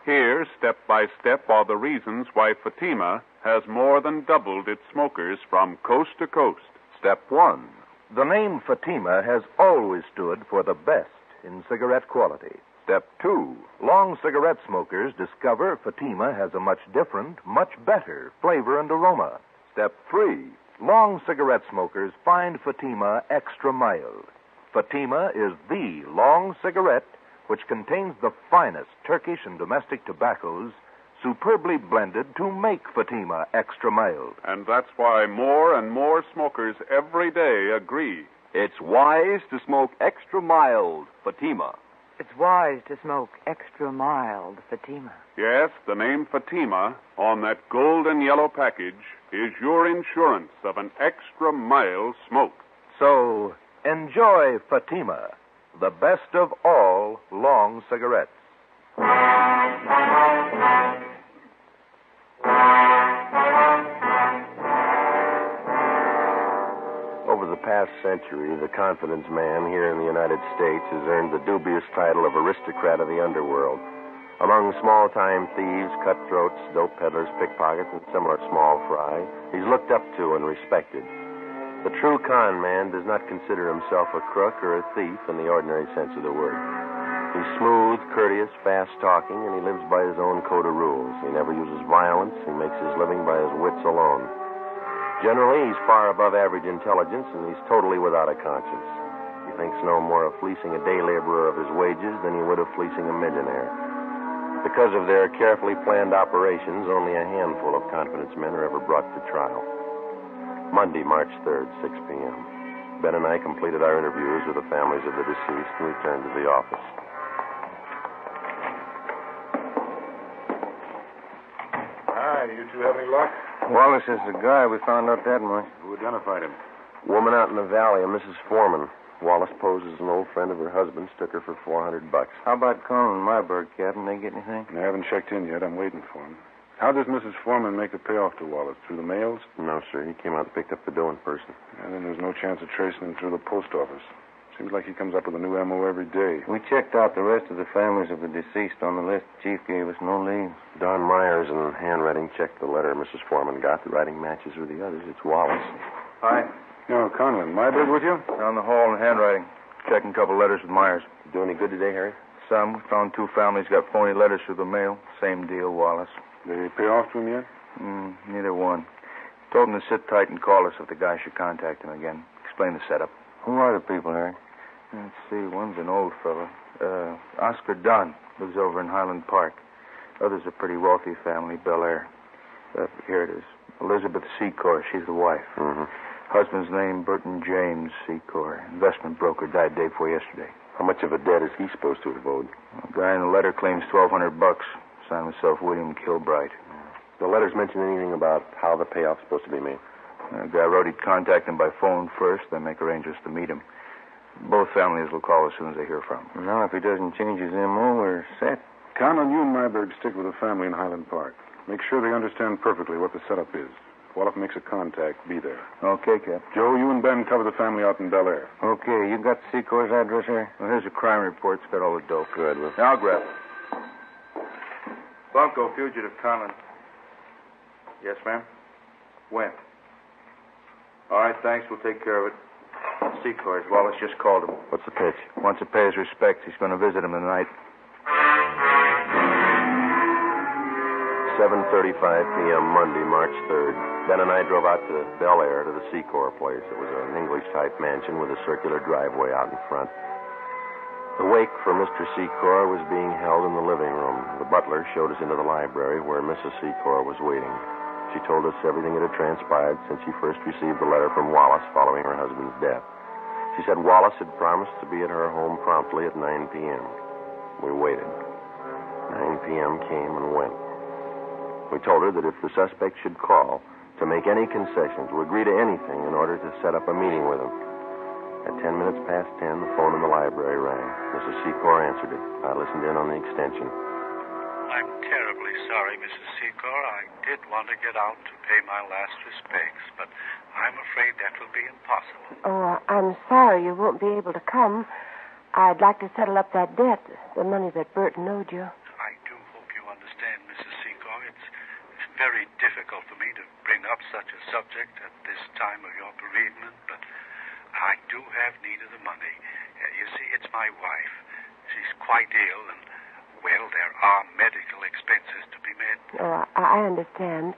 Here, step by step, are the reasons why Fatima has more than doubled its smokers from coast to coast. Step 1. The name Fatima has always stood for the best in cigarette quality. Step 2. Long cigarette smokers discover Fatima has a much different, much better flavor and aroma. Step 3. Long cigarette smokers find Fatima extra mild. Fatima is the long cigarette which contains the finest Turkish and domestic tobaccos superbly blended to make Fatima extra mild. And that's why more and more smokers every day agree. It's wise to smoke extra mild Fatima. It's wise to smoke extra mild Fatima. Yes, the name Fatima on that golden yellow package is your insurance of an extra mild smoke. So, enjoy Fatima, the best of all long cigarettes. Over the past century, the confidence man here in the United States has earned the dubious title of aristocrat of the underworld. Among small-time thieves, cutthroats, dope peddlers, pickpockets, and similar small fry, he's looked up to and respected. The true con man does not consider himself a crook or a thief in the ordinary sense of the word. He's smooth, courteous, fast-talking, and he lives by his own code of rules. He never uses violence. He makes his living by his wits alone. Generally, he's far above average intelligence, and he's totally without a conscience. He thinks no more of fleecing a day laborer of his wages than he would of fleecing a millionaire. Because of their carefully planned operations, only a handful of confidence men are ever brought to trial. Monday, March 3rd, 6 p.m. Ben and I completed our interviews with the families of the deceased and returned to the office. Hi, you two have any luck? Wallace is the guy. We found out that much. Who identified him? Woman out in the valley, a Mrs. Foreman. Wallace posed as an old friend of her husband's, took her for $400. How about calling Marburg, Captain? They get anything? I haven't checked in yet. I'm waiting for him. How does Mrs. Foreman make the payoff to Wallace? Through the mails? No, sir. He came out and picked up the dough in person. And then there's no chance of tracing him through the post office. Seems like he comes up with a new MO every day. We checked out the rest of the families of the deceased on the list. The chief gave us no leads. Don Myers in handwriting checked the letter Mrs. Foreman got. The writing matches with the others. It's Wallace. Hi. No, Conlon. Myberg with you? Down the hall in handwriting. Checking a couple letters with Myers. Do any good today, Harry? Some. We found 2 families got phony letters through the mail. Same deal, Wallace. Did he pay off to him yet? Neither one. Told him to sit tight and call us if the guy should contact him again. Explain the setup. Who are the people, Harry? Let's see. One's an old fellow. Oscar Dunn. Lives over in Highland Park. Other's a pretty wealthy family, Bel Air. Here it is. Elizabeth Secor. She's the wife. Mm-hmm. Husband's name, Burton James Secor. Investment broker. Died day before yesterday. How much of a debt is he supposed to have owed? The guy in the letter claims $1,200. Signed himself William Kilbright. The letters mention anything about how the payoff's supposed to be made? The guy wrote he'd contact him by phone first, then make arrangements to meet him. Both families will call as soon as they hear from him. Now, if he doesn't change his M.O., we're set. Count on you and Myberg stick with the family in Highland Park. Make sure they understand perfectly what the setup is. If Wallach makes a contact, be there. Okay, Cap. Joe, you and Ben cover the family out in Bel Air. Okay, you got Secor's address here? Well, here's a crime report. It's got all the dope. Good. Now I'll grab it. Bunko, fugitive Conlon. Yes, ma'am? When? All right, thanks. We'll take care of it. Secors. Wallace just called him. What's the pitch? Wants to pay his respects. He's going to visit him tonight. 7:35 p.m. Monday, March 3rd. Ben and I drove out to Bel Air to the Secor place. It was an English-type mansion with a circular driveway out in front. The wake for Mr. Secor was being held in the living room. The butler showed us into the library where Mrs. Secor was waiting. She told us everything that had transpired since she first received the letter from Wallace following her husband's death. She said Wallace had promised to be at her home promptly at 9 p.m. We waited. 9 p.m. came and went. We told her that if the suspect should call, to make any concessions, to agree to anything in order to set up a meeting with him. At 10 minutes past 10, the phone in the library rang. Mrs. Secor answered it. I listened in on the extension. I'm terribly sorry, Mrs. Secor. I did want to get out to pay my last respects, but I'm afraid that will be impossible. Oh, I'm sorry you won't be able to come. I'd like to settle up that debt, the money that Burton owed you. I do hope you understand, Mrs. Secor. It's very difficult for me to bring up such a subject at this time of your bereavement, but I do have need of the money. You see, it's my wife. She's quite ill, and, well, there are medical expenses to be met. Oh, I understand.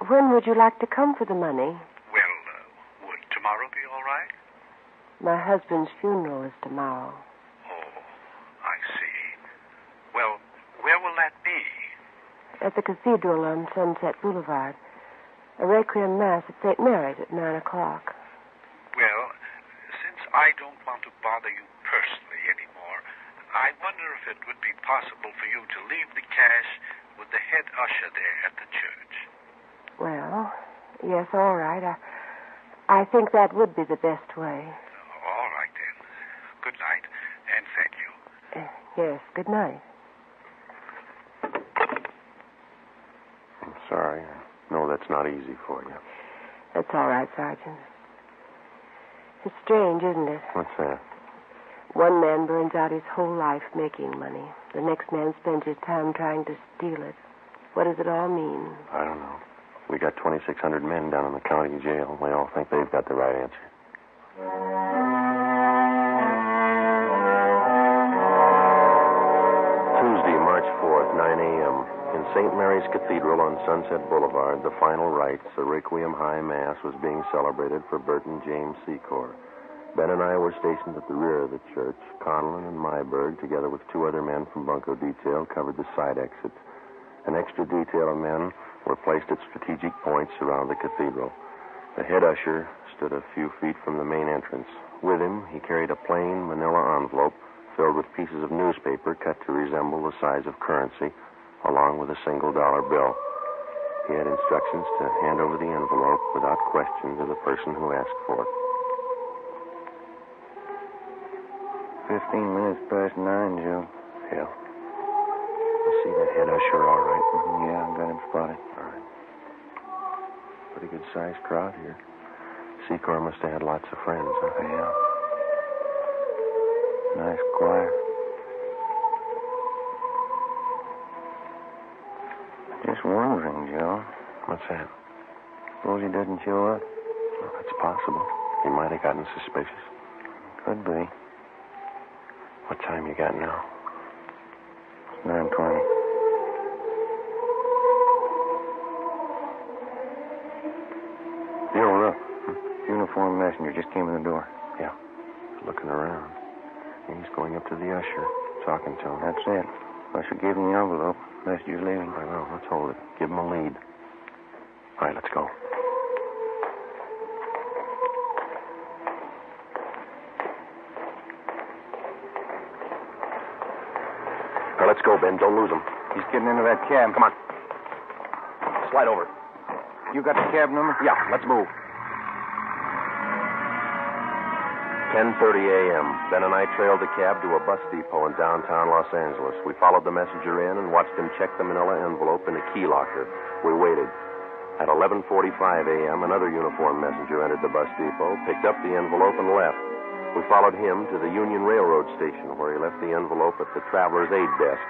When would you like to come for the money? Well, would tomorrow be all right? My husband's funeral is tomorrow. Oh, I see. Well, where will that be? At the cathedral on Sunset Boulevard. A requiem mass at St. Mary's at 9 o'clock. Well, since I don't want to bother you personally anymore, I wonder if it would be possible for you to leave the cash with the head usher there at the church. Well, yes, all right. I think that would be the best way. All right, then. Good night, and thank you. Yes, good night. I'm sorry. I know that's not easy for you. That's all right, Sergeant. It's strange, isn't it? What's that? One man burns out his whole life making money. The next man spends his time trying to steal it. What does it all mean? I don't know. We got 2,600 men down in the county jail. They all think they've got the right answer. Tuesday, March 4th, 9 a.m. In St. Mary's Cathedral on Sunset Boulevard, the final rites, the Requiem High Mass, was being celebrated for Burton James Secor. Ben and I were stationed at the rear of the church. Conlon and Myberg, together with 2 other men from Bunko Detail, covered the side exits. An extra detail of men were placed at strategic points around the cathedral. The head usher stood a few feet from the main entrance. With him, he carried a plain manila envelope filled with pieces of newspaper cut to resemble the size of currency, along with a $1 bill. He had instructions to hand over the envelope without question to the person who asked for it. 15 minutes past 9, Joe. Yeah. You see that head usher all right? Yeah, I got him spotted. All right. Pretty good-sized crowd here. Secor must have had lots of friends, huh? Yeah. Nice choir. Just wondering, Joe. What's that? Suppose he doesn't show up? Well, it's possible. He might have gotten suspicious. Could be. What time you got now? 9:20. Yo, look. Uniformed messenger just came in the door. Yeah. He's looking around. He's going up to the usher, talking to him. That's it. Usher gave him the envelope. Messenger's leaving. I know. Let's hold it. Give him a lead. All right, let's go. Now, let's go, Ben. Don't lose him. He's getting into that cab. Come on. Slide over. You got the cab number? Yeah, let's move. 10:30 a.m. Ben and I trailed the cab to a bus depot in downtown Los Angeles. We followed the messenger in and watched him check the manila envelope in a key locker. We waited. At 11:45 a.m., another uniformed messenger entered the bus depot, picked up the envelope, and left. We followed him to the Union Railroad station, where he left the envelope at the traveler's aid desk.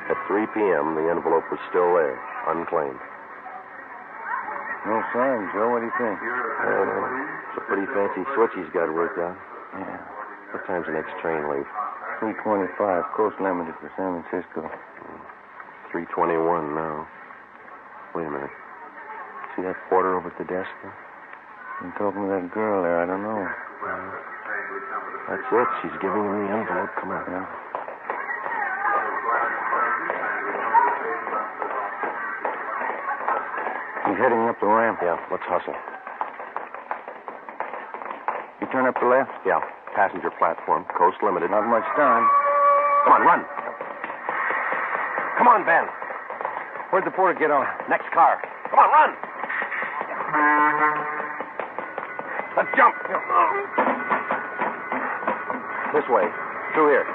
At 3 p.m., the envelope was still there, unclaimed. No sign, Joe. What do you think? It's a pretty fancy switch he's got worked out. Yeah. What time's the next train leave? 3:25. Coast limited for San Francisco. 3:21 now. Wait a minute. See that porter over at the desk there? I'm talking to that girl there. I don't know. That's it. She's giving him the envelope. Come on. Yeah. He's heading up the ramp. Yeah, let's hustle. You turn up the left? Yeah. Passenger platform. Coast limited. Not much time. Come on, run. Come on, Ben. Where'd the porter get on? Next car. Come on, run! Let's jump. This way. Through here.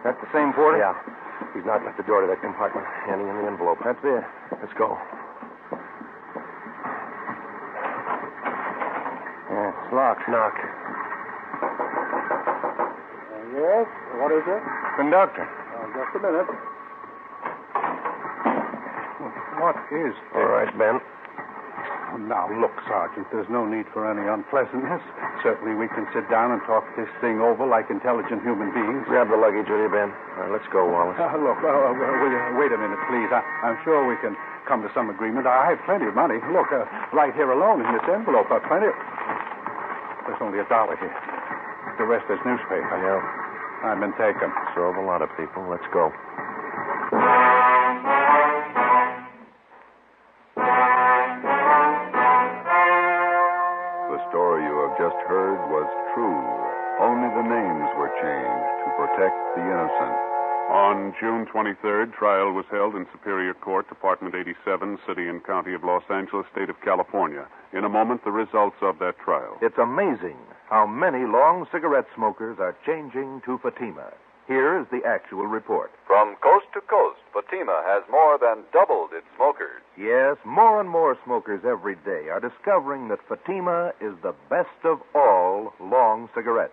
That's the same porter? Yeah. He's knocking at the door to that compartment, handing in the envelope. That's it. Let's go. Yeah, it's locked. Knock. Yes? What is it? Conductor. Just a minute. What is this? All right, Ben. Now, look, Sergeant, there's no need for any unpleasantness. Certainly we can sit down and talk this thing over like intelligent human beings. Grab the luggage, will you, Ben? All right, let's go, Wallace. Look, wait a minute, please. I'm sure we can come to some agreement. I have plenty of money. Look, right here alone in this envelope, plenty of... There's only $1 here. The rest is newspaper. Yeah. I've been taken. So have a lot of people. Let's go. The story you have just heard was true. Only the names were changed to protect the innocent. On June 23rd, trial was held in Superior Court, Department 87, City and County of Los Angeles, State of California. In a moment, the results of that trial. It's amazing how many long cigarette smokers are changing to Fatima. Here is the actual report. From coast to coast, Fatima has more than doubled its smokers. Yes, more and more smokers every day are discovering that Fatima is the best of all long cigarettes.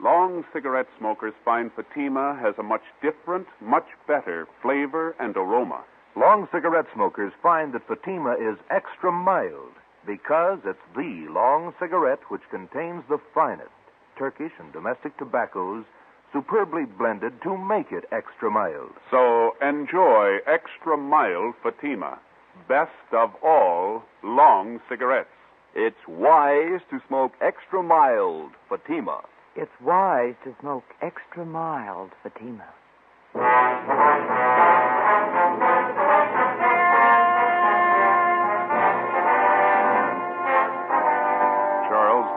Long cigarette smokers find Fatima has a much different, much better flavor and aroma. Long cigarette smokers find that Fatima is extra mild because it's the long cigarette which contains the finest Turkish and domestic tobaccos superbly blended to make it extra mild. So enjoy extra mild Fatima, best of all long cigarettes. It's wise to smoke extra mild Fatima. It's wise to smoke extra mild Fatima.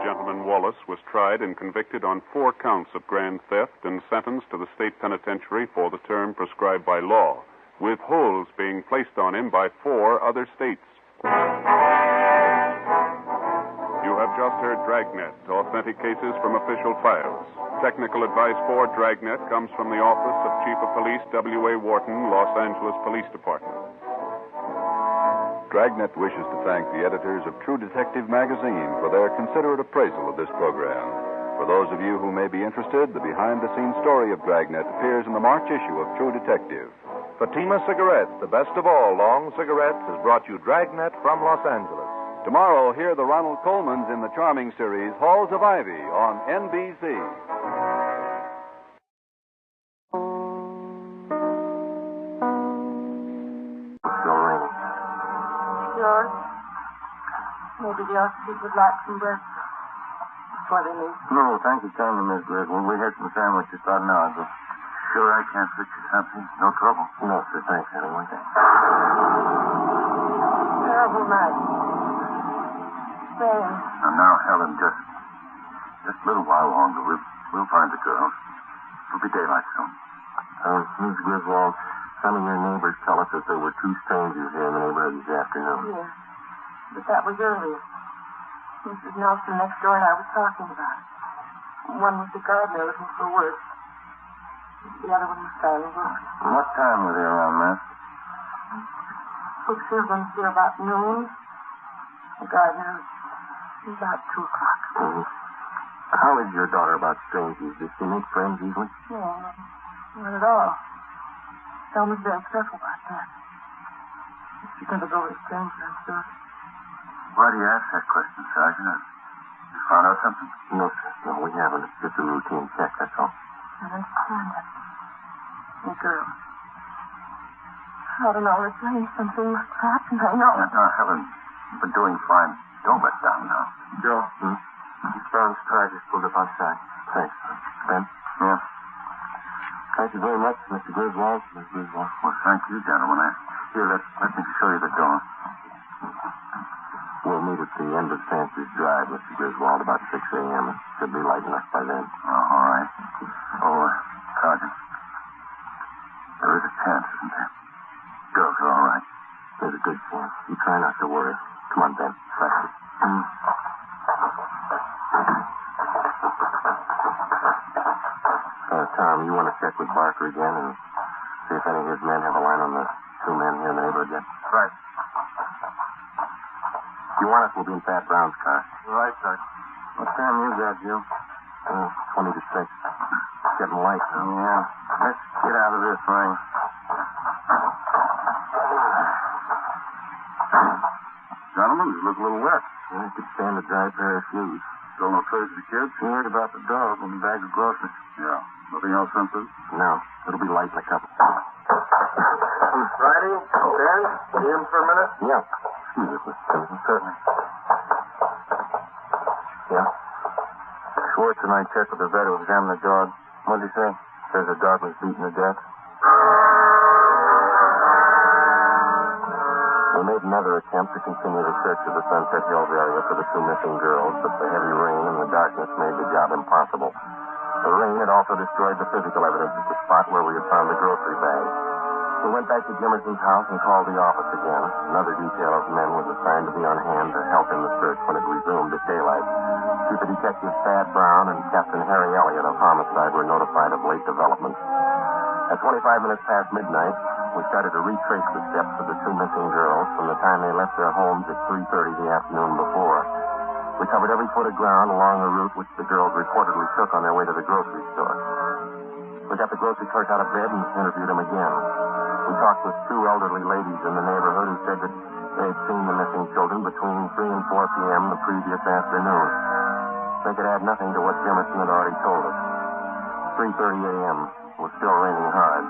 Gentleman Wallace was tried and convicted on 4 counts of grand theft and sentenced to the state penitentiary for the term prescribed by law, with holds being placed on him by 4 other states. You have just heard Dragnet, authentic cases from official files. Technical advice for Dragnet comes from the Office of Chief of Police W.A. Wharton, Los Angeles Police Department. Dragnet wishes to thank the editors of True Detective magazine for their considerate appraisal of this program. For those of you who may be interested, the behind-the-scenes story of Dragnet appears in the March issue of True Detective. Fatima Cigarettes, the best of all long cigarettes, has brought you Dragnet from Los Angeles. Tomorrow, hear the Ronald Colmans in the charming series Halls of Ivy on NBC. George, maybe the officers would like some breakfast before they leave. No, thank you kindly, Miss Griswold. We had some sandwiches about an hour ago. Sure I can't fix you something? No trouble? No, sir. Thanks, anyway. Terrible night. Sam. Now, Helen, just a little while longer. We'll find the girls. It'll be daylight soon. Miss Griswold, some of your neighbors tell us that there were 2 strangers here in the neighborhood this afternoon. Yes. But that was earlier. Mrs. Nelson next door and I were talking about it. One was the gardener looking for work. The other one was Sally Wilson. What time were they around, Matt? Folks here was here about noon. The gardener was about 2 o'clock. Mm-hmm. How is your daughter about strangers? Does she make friends easily? No, not at all. Selma's very careful about that. She's never go with a stranger, I'm sure. Why do you ask that question, Sergeant? You found out something? No, sir. No, we haven't. It's just a routine check, that's all. I understand that. The girl. I don't know. It's saying something must happen. I know. Now, Helen, you've been doing fine. Don't let down now. Joe? Miss Brown's car just pulled up outside. Thanks. Ben? Yeah? Thank you very much, Mr. Griswold. Miss Griswold. Well, thank you, gentlemen. Here, let me show you the door. We'll meet at the end of Sanchez Drive, Mr. Griswold, about 6 a.m. It should be light enough by then. Oh, all right. Oh, Sergeant, there is a chance, isn't You try not to worry. Come on, Ben. Faster. Tom, you want to check with Barker again and see if any of his men have a line on the two men here in the neighborhood yet? Right. If you want us, we'll be in Pat Brown's car. Right, sir. What time you got, Joe? 20 to 6. It's getting light. Yeah. Let's get out of this ring. Gentlemen, you look a little wet. I could stand a dry pair of shoes. Still no trace of the kids? You heard about the dog and the bag of groceries? Yeah. Nothing else since then? No. It'll be light in a couple. Friday? Ben? You in for a minute? Yeah. Excuse us, Mr. Simpson. Certainly. Yeah? Schwartz and I checked with the vet who examined the dog. What'd he say? Says the dog was beaten to death. We made another attempt to continue the search of the Sunset Hills area for the two missing girls, but the heavy rain and the darkness made the job impossible. The rain had also destroyed the physical evidence at the spot where we had found the grocery bag. We went back to Jimmerson's house and called the office again. Another detail of men was assigned to be on hand to help in the search when it resumed at daylight. Chief Detective Thad Brown and Captain Harry Elliott of Homicide were notified of late developments. At 25 minutes past midnight, we started to retrace the steps of the two missing girls from the time they left their homes at 3:30 the afternoon before. We covered every foot of ground along the route which the girls reportedly took on their way to the grocery store. We got the grocery clerk out of bed and interviewed him again. We talked with two elderly ladies in the neighborhood who said that they had seen the missing children between 3 and 4 p.m. the previous afternoon. They could add nothing to what Jimmerson had already told us. 3:30 a.m. It was still raining hard.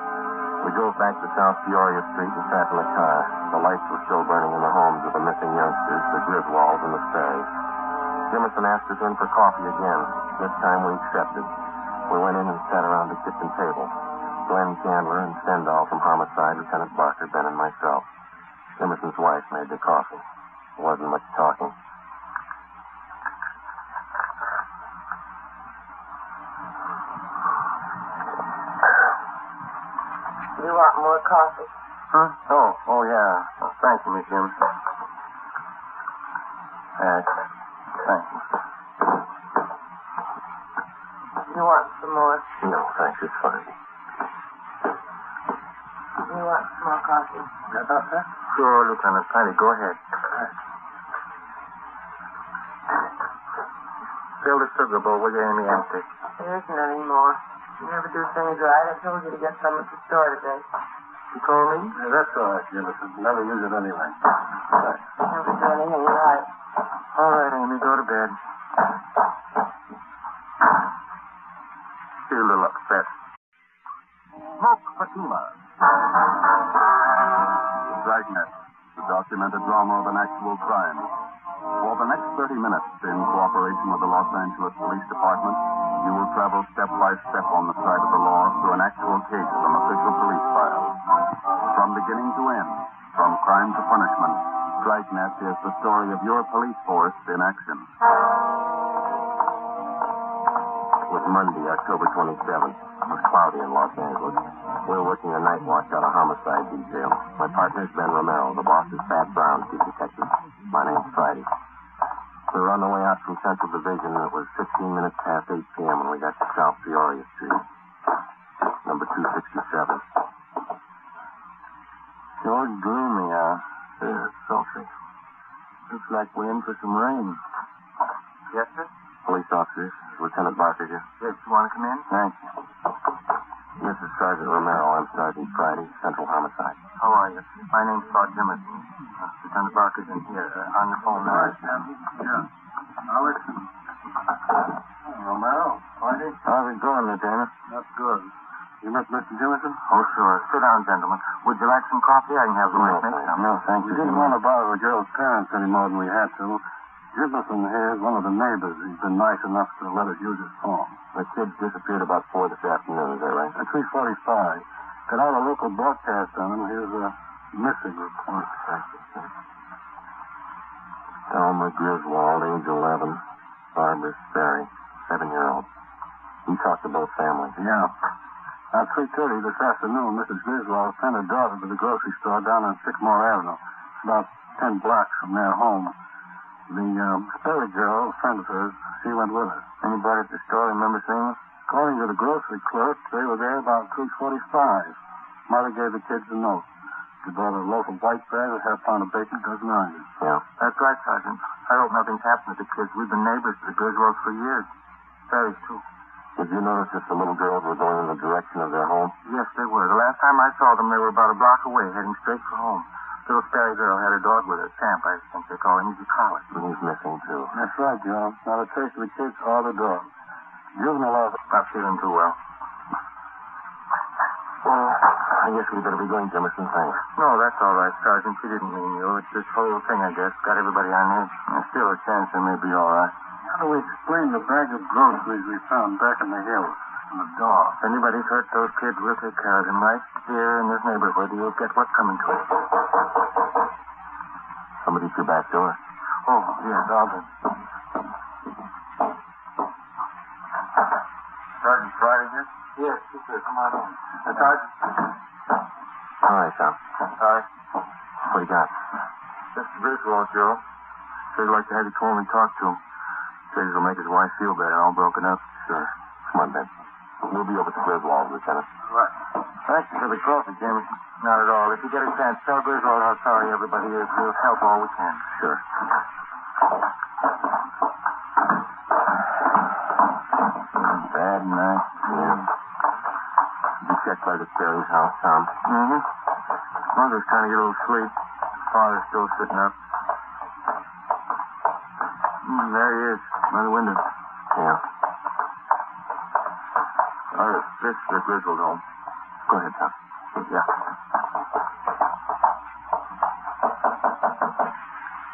We drove back to South Peoria Street and sat in the car. The lights were still burning in the homes of the missing youngsters, the Griswolds and the Sperrys. Jimmerson asked us in for coffee again. This time we accepted. We went in and sat around the kitchen table. Glenn Chandler and Stendhal from Homicide, Lieutenant Barker, Ben, and myself. Jimmerson's wife made the coffee. There wasn't much talking. You want more coffee? Huh? Oh, yeah. Oh, thank you, Miss Jim. Thank you. You want some more? No, thanks. It's fine. You want some more coffee? Sure, Lieutenant. Patty, go ahead. Fill the sugar bowl with Amy empty. There isn't any more. You never do things right. I told you to get some at the store today. You told me? Yeah, that's all right, Jimmerson. Never use it anyway. Never do anything right. All right, Amy, go to bed. Feel a little upset. Smoke Fatima. Dragnet, the documented drama of an actual crime. For the next 30 minutes, in cooperation with the Los Angeles Police Department, you will travel step by step on the side of the law through an actual case from official police files. From beginning to end, from crime to punishment, Dragnet is the story of your police force in action. It was Monday, October 27th. It was cloudy in Los Angeles. We were working a night watch out of Homicide detail. My partner is Ben Romero. The boss is Thad Brown, Chief Detective. My name's Friday. We were on the way out from Central Division, and it was 15 minutes past 8 p.m. when we got to South Peoria Street. Number 267. Sure gloomy, Yeah, it's sultry. Looks like we're in for some rain. Yes, sir? Police officers. Lieutenant Barker here. Yes, you want to come in? Thank you. This is Sergeant Romero. I'm Sergeant Friday, Central Homicide. How are you? My name's Claude Jimmerson. Lieutenant Barker's in here on the phone now. Yeah. Now listen. Romero, Friday? How's it going, Lieutenant? Not good. You met Mr. Jimmerson? Oh, sure. Sit down, gentlemen. Would you like some coffee? I can have the wife make some. No, thank you. We didn't want to bother the girl's parents any more than we had to. Jimmerson here is one of the neighbors. He's been nice enough to let us use his phone. The kid disappeared about 4 this afternoon, is that right? At 3:45. Got out a local broadcast on him. Here's a missing report. Elmer Griswold, age 11. Barbara Sperry, 7-year-old. He talked to both families. Yeah. At 3:30 this afternoon, Mrs. Griswold sent her daughter to the grocery store down on Sycamore Avenue. About 10 blocks from their home. The Sperry girl, a friend of hers, she went with us. Anybody at the store remember seeing them? According to the grocery clerk, they were there about 3:45. Mother gave the kids a note. She bought a loaf of white bread, a half pound of bacon, a dozen onions. Yeah. That's right, Sergeant. I hope nothing's happened to the kids. We've been neighbors to the Griswolds for years. Sperry's, too. Did you notice if the little girls were going in the direction of their home? Yes, they were. The last time I saw them, they were about a block away, heading straight for home. Little Sperry girl had a dog with her. Champ, I think they call him. He's a collie. He's missing, too. That's right, Joe. Not a trace of the kids or the dog. Juvenile officer. Not feeling too well. Well, I guess we better be going, Jimmerson. Thanks. No, that's all right, Sergeant. She didn't mean you. It's this whole thing, I guess. Got everybody on edge. There's still a chance they may be all right. How do we explain the bag of groceries we found back in the hills? And the dog? If anybody's hurt those kids, we'll take care of them right here in this neighborhood. You'll get what's coming to us. Somebody's your back door. Oh, yes, I'll go. Sergeant Friday here? Yes, he's here. Come on in. Sergeant. All right, Tom. Sorry. What do you got? Just the Griswold, Joe. Said he'd like to have you come over and talk to him. Said he'll make his wife feel better, all broken up. Sure. Come on, Ben. We'll be over to Griswold, Lieutenant. Right. Thanks for the coffee, James. Not at all. If you get a chance, tell Griswold how sorry everybody is. We'll help all we can. Sure. Bad night. Yeah. Did you check by the Sperry's house, Tom? Mm-hmm. Mother's trying to get a little sleep. Father's still sitting up. There he is, by the window. Yeah. This is the Griswold home. Go ahead, Tom. Yeah.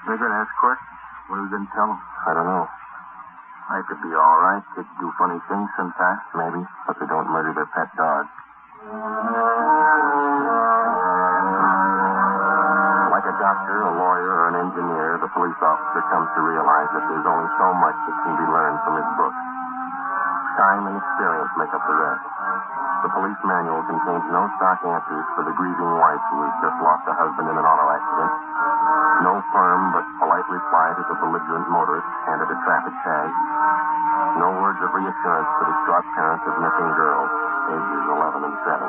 They're going to ask questions. What are we going to tell them? I don't know. They could be all right. Kids do funny things sometimes. Maybe, but they don't murder their pet dog. Like a doctor, a lawyer, or an engineer, the police officer comes to realize that there's only so much that can be learned from his book. Time and experience make up the rest. The police manual contains no stock answers for the grieving wife who has just lost a husband in an auto accident. No firm but polite reply to the belligerent motorist handed a traffic tag. No words of reassurance for distraught parents of missing girls, ages 11 and 7.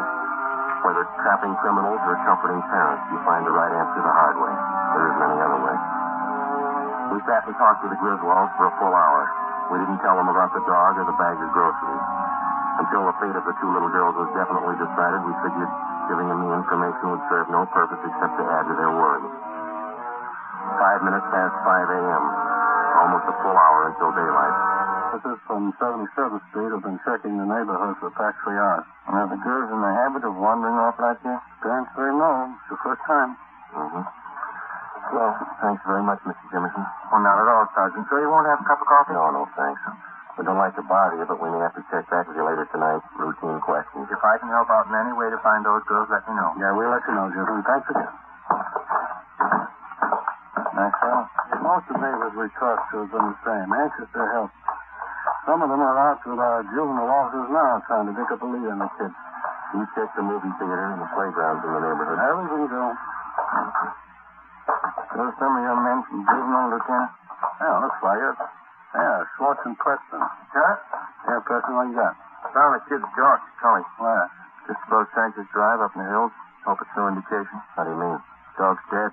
Whether trapping criminals or comforting parents, you find the right answer the hard way. There isn't any other way. We sat and talked with the Griswolds for a full hour. We didn't tell them about the dog or the bag of groceries. Until the fate of the two little girls was definitely decided, we figured giving them the information would serve no purpose except to add to their worry. 5 minutes past 5 a.m. Almost a full hour until daylight. Officers from 77th Street have been checking the neighborhood for the past 3 hours. And are the girls in the habit of wandering off like this? Parents say no. It's the first time. Mm-hmm. Well, thanks very much, Mr. Jimmerson. Well, not at all, Sergeant. Sure you won't have a cup of coffee? No, thanks. We don't like to bother you, but we may have to check back with you later tonight. Routine questions. If I can help out in any way to find those girls, let me know. Yeah, we'll let you know, Jim. Thanks again. Nice fellow. Most of the neighbors we talked to have been the same, anxious to help. Some of them are out with our juvenile officers now trying to pick up a lead on the kids. You check the movie theater and the playgrounds in the neighborhood. Everything goes. Those some of your men from juvenile, Lieutenant? Yeah, looks like it. Yeah, Schwartz and Preston. Huh? Yeah, Preston, what you got? Found the kid's dog, Cully. Where? Just above Sanchez Drive up in the hills. Hope it's no indication. How do you mean? Dog's dead.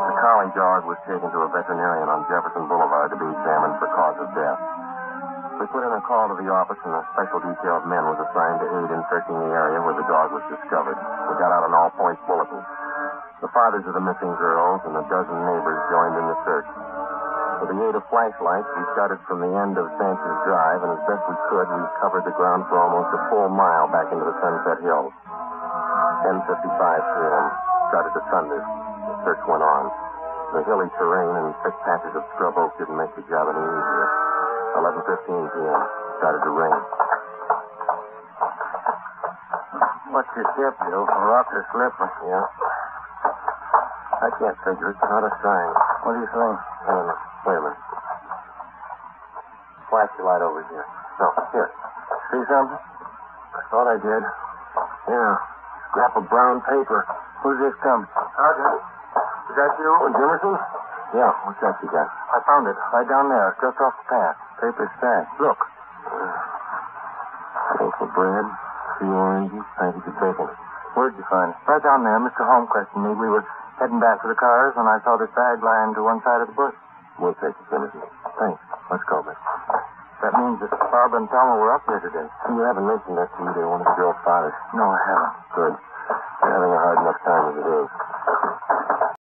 The collie dog was taken to a veterinarian on Jefferson Boulevard to be examined for cause of death. We put in a call to the office, and a special detail of men was assigned to aid in searching the area where the dog was discovered. We got out an all-points bulletin. The fathers of the missing girls and a dozen neighbors joined in the search. With the aid of flashlights, we started from the end of Sanchez Drive, and as best we could, we covered the ground for almost a full mile back into the Sunset Hills. 10:55 p.m. Started to thunder. The search went on. The hilly terrain and thick patches of scrub oak didn't make the job any easier. 11:15 p.m. Started to rain. What's your tip, Joe? A rock or slipper? Yeah. I can't figure it. Not a sign. What do you think? Wait a minute. Flash your light over here. No, here. See something? I thought I did. Yeah. scrap of brown paper. Who's this come? Sergeant, is that you? Jimmerson? Yeah, what's that you got? I found it. Right down there, just off the path. Paper stack. Look. Loaf of bread, 3 oranges, package of bacon. Where'd you find it? Right down there. Mr. Holm questioned me. We were heading back to the cars when I saw this bag lying to one side of the bush. We'll take it, Jimmerson. Thanks. Let's go, miss. That means that Barbara and Thelma were up here today. You haven't mentioned that to either one of the girls' fathers. No, I haven't. Good. They're having a hard enough time as it is.